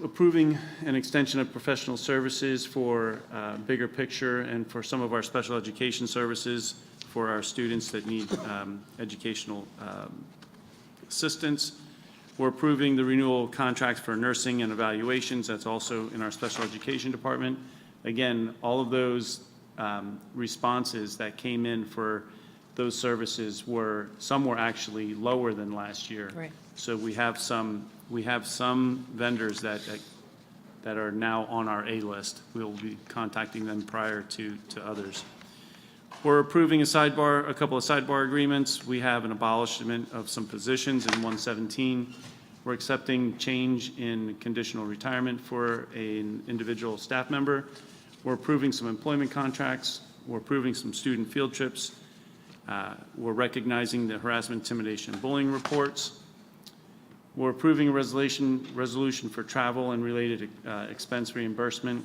approving an extension of professional services for bigger picture and for some of our special education services for our students that need educational assistance. We're approving the renewal of contracts for nursing and evaluations. That's also in our special education department. Again, all of those responses that came in for those services some were actually lower than last year. Right. So we have some vendors that are now on our A list. We'll be contacting them prior to others. We're approving a couple of sidebar agreements. We have an abolishment of some positions in 117. We're accepting change in conditional retirement for an individual staff member. We're approving some employment contracts. We're approving some student field trips. We're recognizing the harassment, intimidation, and bullying reports. We're approving a resolution for travel and related expense reimbursement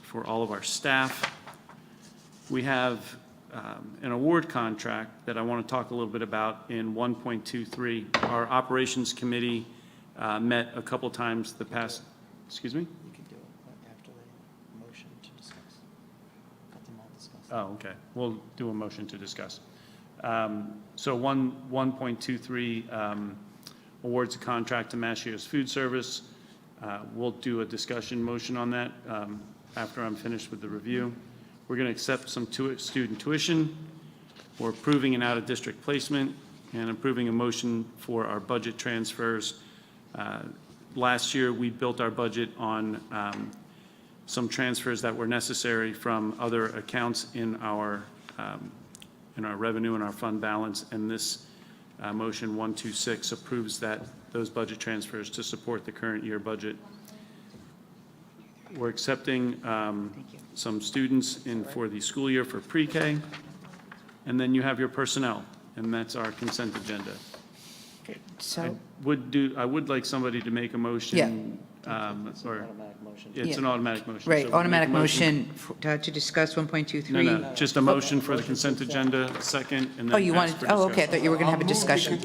for all of our staff. We have an award contract that I want to talk a little bit about in 1.23. Our operations committee met a couple times the past, excuse me? You can do it after the motion to discuss. Got them all discussed. Oh, okay. We'll do a motion to discuss. So 1.23 awards a contract to Mascios Food Service. We'll do a discussion motion on that after I'm finished with the review. We're going to accept some student tuition. We're approving an out-of-district placement and approving a motion for our budget transfers. Last year, we built our budget on some transfers that were necessary from other accounts in our revenue and our fund balance, and this motion 126 approves those budget transfers to support the current year budget. We're accepting some students in for the school year for pre-K, and then you have your personnel, and that's our consent agenda. So, I would like somebody to make a motion. Yeah. Or Automatic motion. it's an automatic motion. right, So we'll make a automatic motion to discuss 1.23. No, just a motion for the consent agenda, a second, and then. Oh, you ask wanted, for oh, okay, I discussion. thought you were going to have a discussion.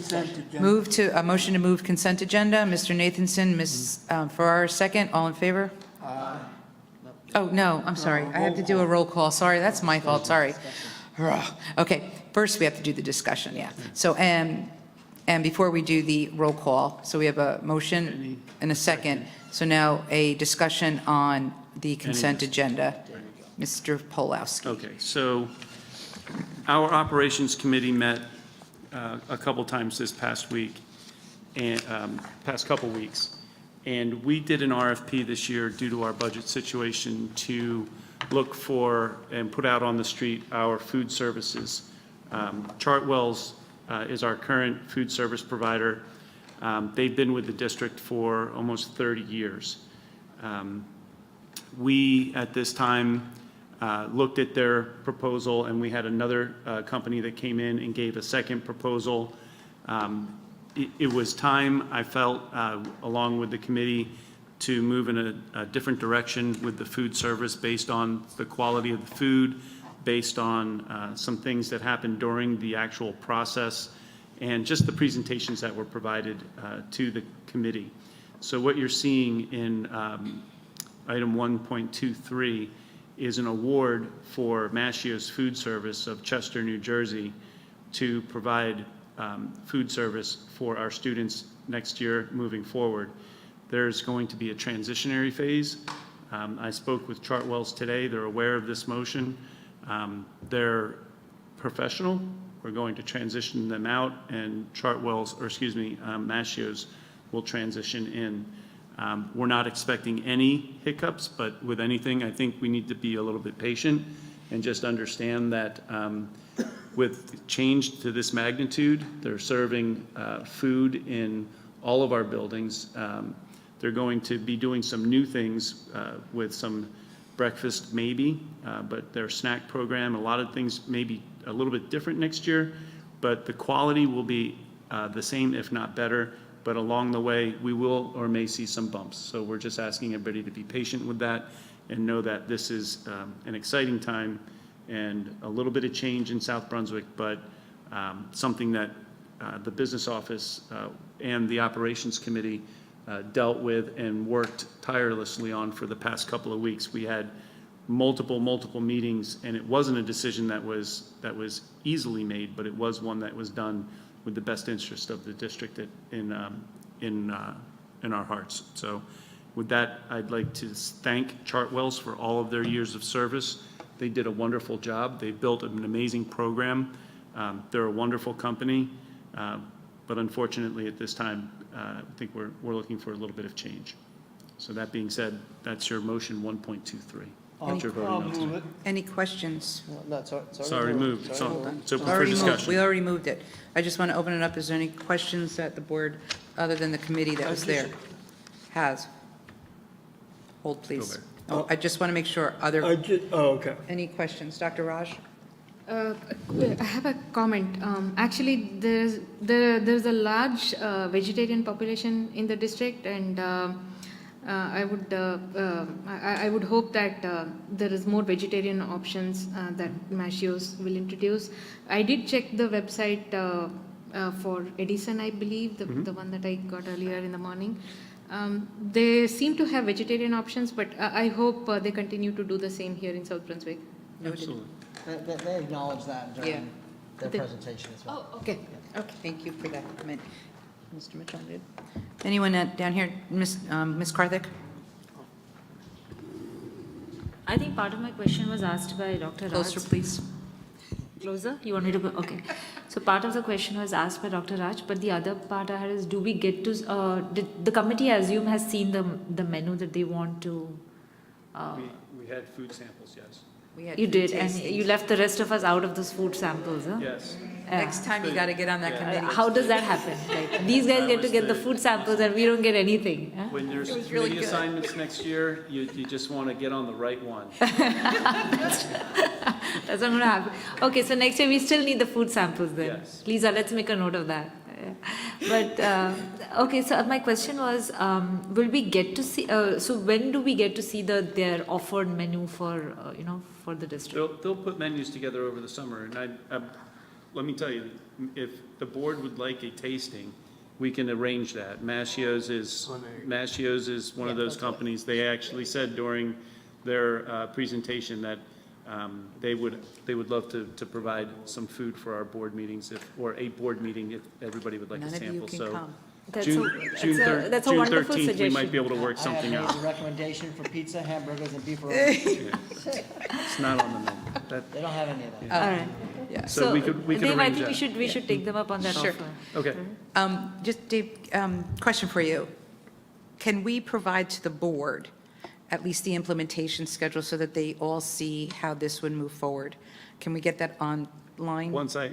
A motion to move consent agenda, Mr. Nathanson, Ms. Farrar, second, all in favor? Oh, no, I'm sorry, I have to do a roll call, sorry, that's my fault, sorry. Okay, first we have to do the discussion, yeah. So, and before we do the roll call, so we have a motion and a second. So now a discussion on the consent agenda. Mr. Polowski. Okay, so our operations committee met a couple times this past week, and past couple weeks. And we did an RFP this year due to our budget situation to look for and put out on the street our food services. Chartwell's is our current food service provider. They've been with the district for almost 30 years. We, at this time, looked at their proposal, and we had another company that came in and gave a second proposal. It was time, I felt, along with the committee, to move in a different direction with the food service based on the quality of the food, based on some things that happened during the actual process and just the presentations that were provided to the committee. So what you're seeing in item 1.23 is an award for Maschio's Food Service of Chester, New Jersey, to provide food service for our students next year moving forward. There's going to be a transitionary phase. I spoke with Chartwell's today. They're aware of this motion. They're professional. We're going to transition them out, and Maschio's will transition in. We're not expecting any hiccups, but with anything, I think we need to be a little bit patient and just understand that with change to this magnitude, they're serving food in all of our buildings. They're going to be doing some new things with some breakfast maybe, but their snack program, a lot of things may be a little bit different next year, but the quality will be the same, if not better. But along the way, we will or may see some bumps. So we're just asking everybody to be patient with that and know that this is an exciting time and a little bit of change in South Brunswick, but something that the business office and the operations committee dealt with and worked tirelessly on for the past couple of weeks. We had multiple meetings, and it wasn't a decision that was easily made, but it was one that was done with the best interest of the district in our hearts. So with that, I'd like to thank Chartwell's for all of their years of service. They did a wonderful job. They built an amazing program. They're a wonderful company, but unfortunately at this time, I think we're looking for a little bit of change. So that being said, that's your motion 1.23. That you're voting on tonight. Any questions? No, it's Sorry, moved. It's open for Already moved. discussion. We already moved it. I just want to open it up. Is there any questions that the board, other than the committee that was there, has? Hold, please. Oh, I just want to make sure. Okay. Any questions? Dr. Raj? I have a comment. Actually, there's a large vegetarian population in the district, and I would hope that there is more vegetarian options that Maschio's will introduce. I did check the website for Edison, I believe, the one that I got earlier in the morning. They seem to have vegetarian options, but I hope they continue to do the same here in South Brunswick. Absolutely. They acknowledge that during their presentation as well. Oh, okay. Okay, thank you for that comment. Mr. Mitchell did. Anyone down here? Ms. Karthik? I think part of my question was asked by Dr. Raj. Closer, please. Closer? You want me to go? Okay. So part of the question was asked by Dr. Raj, but the other part I had is, do we get to, did the committee, I assume, has seen the menu that they want to? We had food samples, yes. You did, and you left the rest of us out of those food samples, huh? Yes. Next time you got to get on that committee. How does that happen? Like, these guys get to get the food samples and we don't get anything. Huh? When there's committee assignments next year, you just want to get on the right one. That's not going to happen. Okay, so next year we still need the food samples then. Yes. Lisa, let's make a note of that. But, okay, so my question was, will we get to see, so when do we get to see their offered menu for, for the district? They'll put menus together over the summer, and let me tell you, if the board would like a tasting, we can arrange that. Maschio's is one of those companies. They actually said during their presentation that they would love to provide some food for our board meetings, or a board meeting if everybody would like a sample. So June 13th, we might be able to work something I have out. made a recommendation for pizza, hamburgers, and beef rolls. It's not on the menu. They don't have any of that. All right. Yeah. So we could Dave, I arrange think that. we should take them up on that Sure. offer. Okay. Just, Dave, question for you. Can we provide to the board at least the implementation schedule so that they all see how this would move forward? Can we get that online? Once I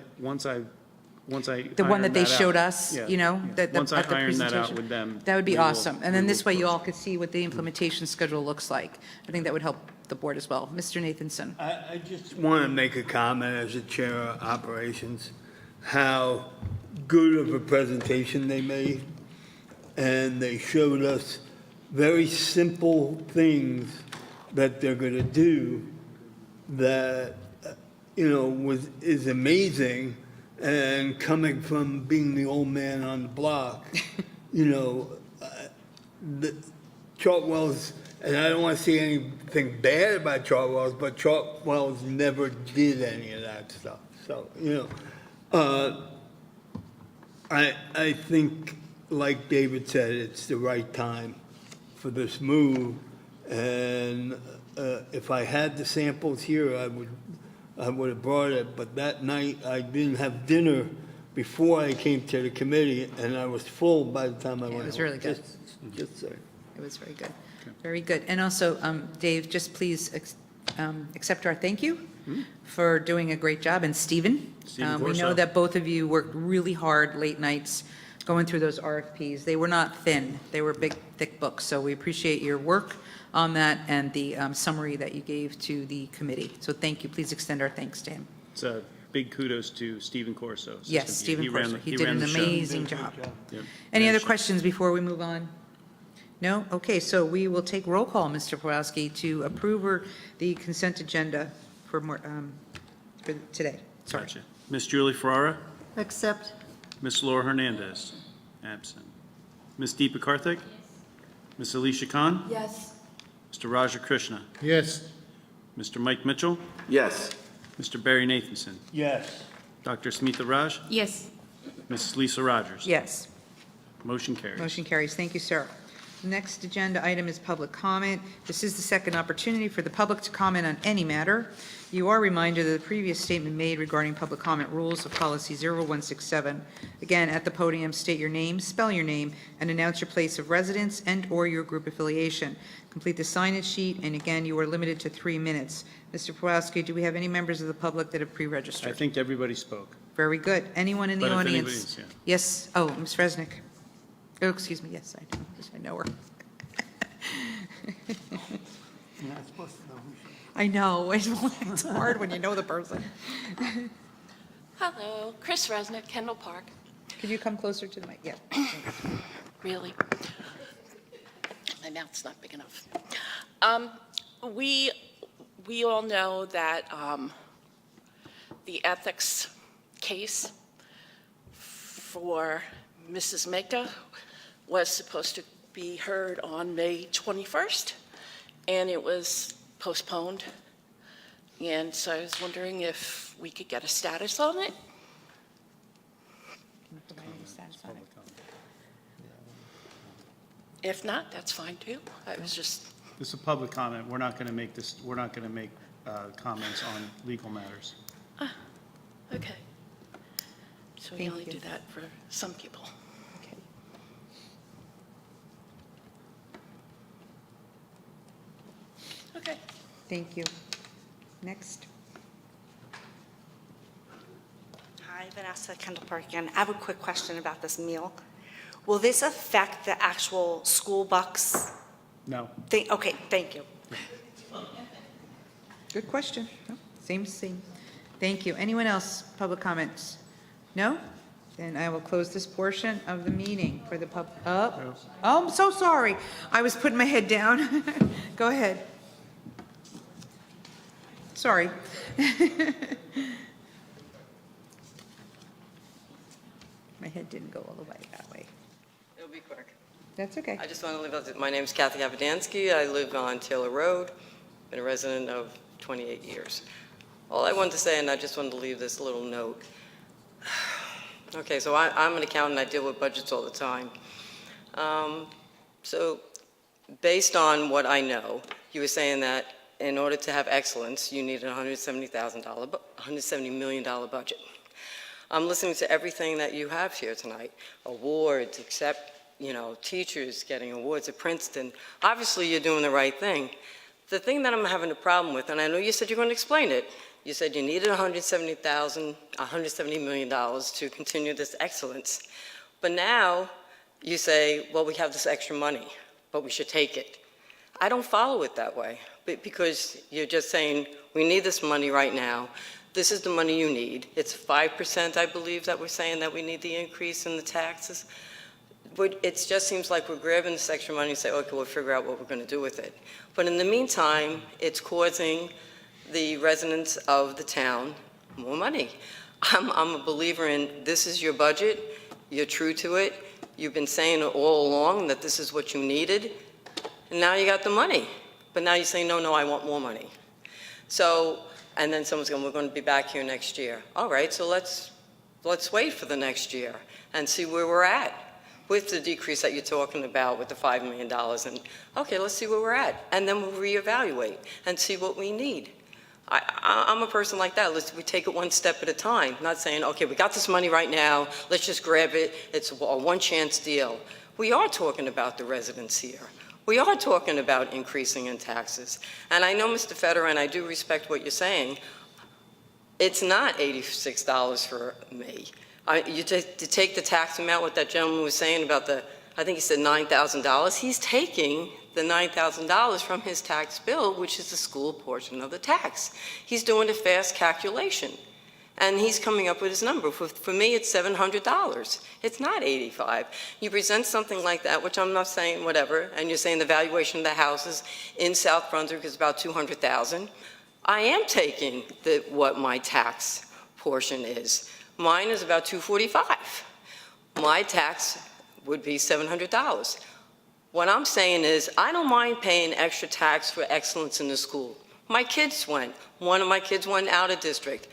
The one that they iron that showed out. us, Yeah. you know? Once I at the iron that out presentation? with them, That would be we will- awesome. And then we this will way you put- all could see what the implementation schedule looks like. I think that would help the board as well. Mr. Nathanson? I just want to make a comment as the chair of operations, how good of a presentation they made. And they showed us very simple things that they're going to do that, is amazing. And coming from being the old man on the block, you know, the Chartwell's, and I don't want to say anything bad about Chartwell's, but Chartwell's never did any of that stuff. So, you know, I think, like David said, it's the right time for this move. And if I had the samples here, I would have brought it. But that night, I didn't have dinner before I came to the committee, and I was full by the time I went home. It was really good. Just saying. It was very good. Very good. And also, Dave, just please accept our thank you for doing a great job. And Stephen, we know that both of you worked really hard late nights going through those RFPs. They were not thin. They were big, thick books. So we appreciate your work on that and the summary that you gave to the committee. So thank you. Please extend our thanks to him. It's a big kudos to Stephen Corso. Yes, Stephen Corso. He did ran an the show. amazing job. Yep. Any other questions before we move on? No? Okay, so we will take roll call, Mr. Porowski, to approve the consent agenda for today. Sorry. Gotcha. Ms. Julie Ferrara? Accept. Ms. Laura Hernandez? Absent. Ms. Deepa Karthik? Ms. Alicia Khan? Yes. Mr. Raja Krishna? Yes. Mr. Mike Mitchell? Yes. Mr. Barry Nathanson? Yes. Dr. Smita Raj? Yes. Mrs. Lisa Rogers? Yes. Motion carries. Motion carries. Thank you, sir. Next agenda item is public comment. This is the second opportunity for the public to comment on any matter. You are reminded of the previous statement made regarding public comment rules of policy 0167. Again, at the podium, state your name, spell your name, and announce your place of residence and/or your group affiliation. Complete the signage sheet, and again, you are limited to 3 minutes. Mr. Pawlowski, do we have any members of the public that have I pre-registered? think everybody spoke. Very good. Anyone in the But if audience? anybody's, yeah. Yes. Oh, Ms. Resnick. Oh, excuse me. Yes, I do. Yes, I know her. You're not supposed to know who she is. I know. It's hard when you know the person. Hello, Chris Resnick, Kendall Park. Could you come closer to the mic? Yeah. Really? My mouth's not big enough. We all know that the ethics case for Mrs. Meka was supposed to be heard on May 21st, and it was postponed. And so I was wondering if we could get a status on it. If not, that's fine too. I was just, This is a public comment. We're not going to make comments on legal matters. okay. So we Thank only you. do that for some people. Okay. Okay. Thank you. Next. Hi, Vanessa, Kendall Park again. I have a quick question about this meal. Will this affect the actual school bucks? No. Okay, thank you. Good question. No, same. Thank you. Anyone else? Public comments? No? Then I will close this portion of the meeting for the Oh, I'm so sorry. I was putting my head down. Go ahead. Sorry. My head didn't go all the way that way. It'll be quick. That's okay. I just want to leave out, my name's Kathy Abadansky. I live on Taylor Road. Been a resident of 28 years. All I wanted to say, and I just wanted to leave this little note. Okay, so I'm an accountant. I deal with budgets all the time. So based on what I know, you were saying that in order to have excellence, you need a $170 million budget. I'm listening to everything that you have here tonight, awards, except, teachers getting awards at Princeton. Obviously, you're doing the right thing. The thing that I'm having a problem with, and I know you said you're going to explain it, you said you needed $170 million to continue this excellence. But now you say, well, we have this extra money, but we should take it. I don't follow it that way, because you're just saying, we need this money right now. This is the money you need. It's 5%, I believe, that we're saying that we need the increase in the taxes. But it just seems like we're grabbing this extra money and say, okay, we'll figure out what we're going to do with it. But in the meantime, it's causing the residents of the town more money. I'm a believer in this is your budget, you're true to it, you've been saying all along that this is what you needed, and now you got the money. But now you say, no, I want more money. So, and then someone's going, we're going to be back here next year. All right, so let's wait for the next year and see where we're at with the decrease that you're talking about with the $5 million. And okay, let's see where we're at. And then we'll reevaluate and see what we need. I'm a person like that. We take it one step at a time, not saying, okay, we got this money right now, let's just grab it. It's a one-chance deal. We are talking about the residents here. We are talking about increasing in taxes. And I know, Mr. Federer, and I do respect what you're saying, it's not $86 for me. You take the tax amount, what that gentleman was saying about I think he said $9,000, he's taking the $9,000 from his tax bill, which is the school portion of the tax. He's doing a fast calculation, and he's coming up with his number. For me, it's $700. It's not $85. You present something like that, which I'm not saying whatever, and you're saying the valuation of the houses in South Brunswick is about $200,000. I am taking what my tax portion is. Mine is about $245. My tax would be $700. What I'm saying is, I don't mind paying extra tax for excellence in the school. My kids went. One of my kids went out of district.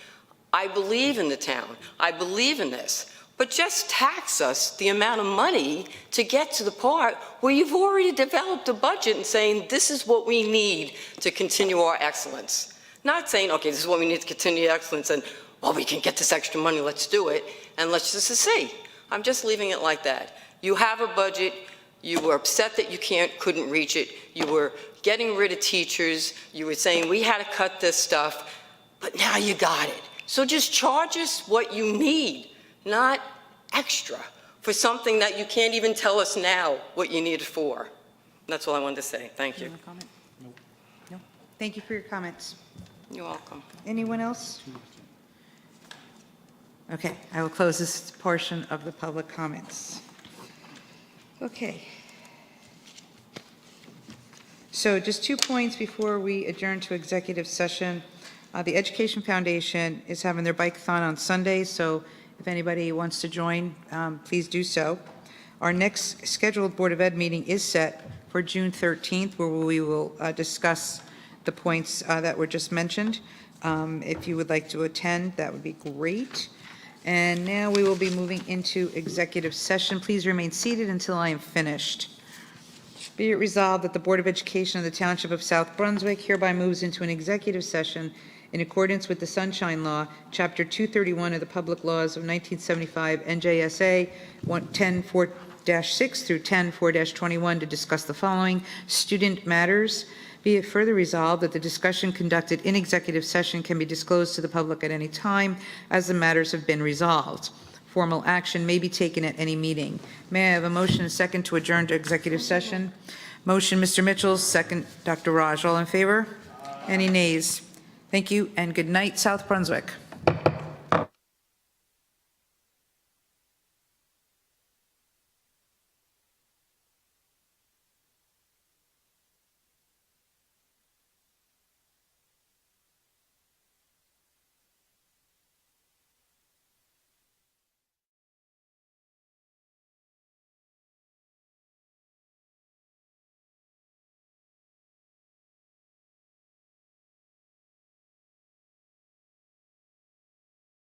I believe in the town. I believe in this. But just tax us the amount of money to get to the part where you've already developed a budget and saying, this is what we need to continue our excellence. Not saying, okay, this is what we need to continue excellence, and, well, we can get this extra money, let's do it, and let's just see. I'm just leaving it like that. You have a budget. You were upset that you couldn't reach it. You were getting rid of teachers. You were saying, we had to cut this stuff, but now you got it. So just charge us what you need, not extra, for something that you can't even tell us now what you need it for. That's all I wanted to say. Thank you. Comment? No. Thank you for your comments. You're welcome. Anyone else? Okay, I will close this portion of the public comments. Okay. So just 2 points before we adjourn to executive session. The Education Foundation is having their bike-a-thon on Sunday, so if anybody wants to join, please do so. Our next scheduled Board of Ed meeting is set for June 13th, where we will discuss the points that were just mentioned. If you would like to attend, that would be great. And now we will be moving into executive session. Please remain seated until I am finished. Be it resolved that the Board of Education of the Township of South Brunswick hereby moves into an executive session in accordance with the Sunshine Law, Chapter 231 of the Public Laws of 1975, NJSA 10-4-6 through 10-4-21 to discuss the following: student matters. Be it further resolved that the discussion conducted in executive session can be disclosed to the public at any time as the matters have been resolved. Formal action may be taken at any meeting. May I have a motion and a second to adjourn to executive session? Motion, Mr. Mitchell. Second, Dr. Raj. All in favor? Any nays? Thank you, and good night, South Brunswick.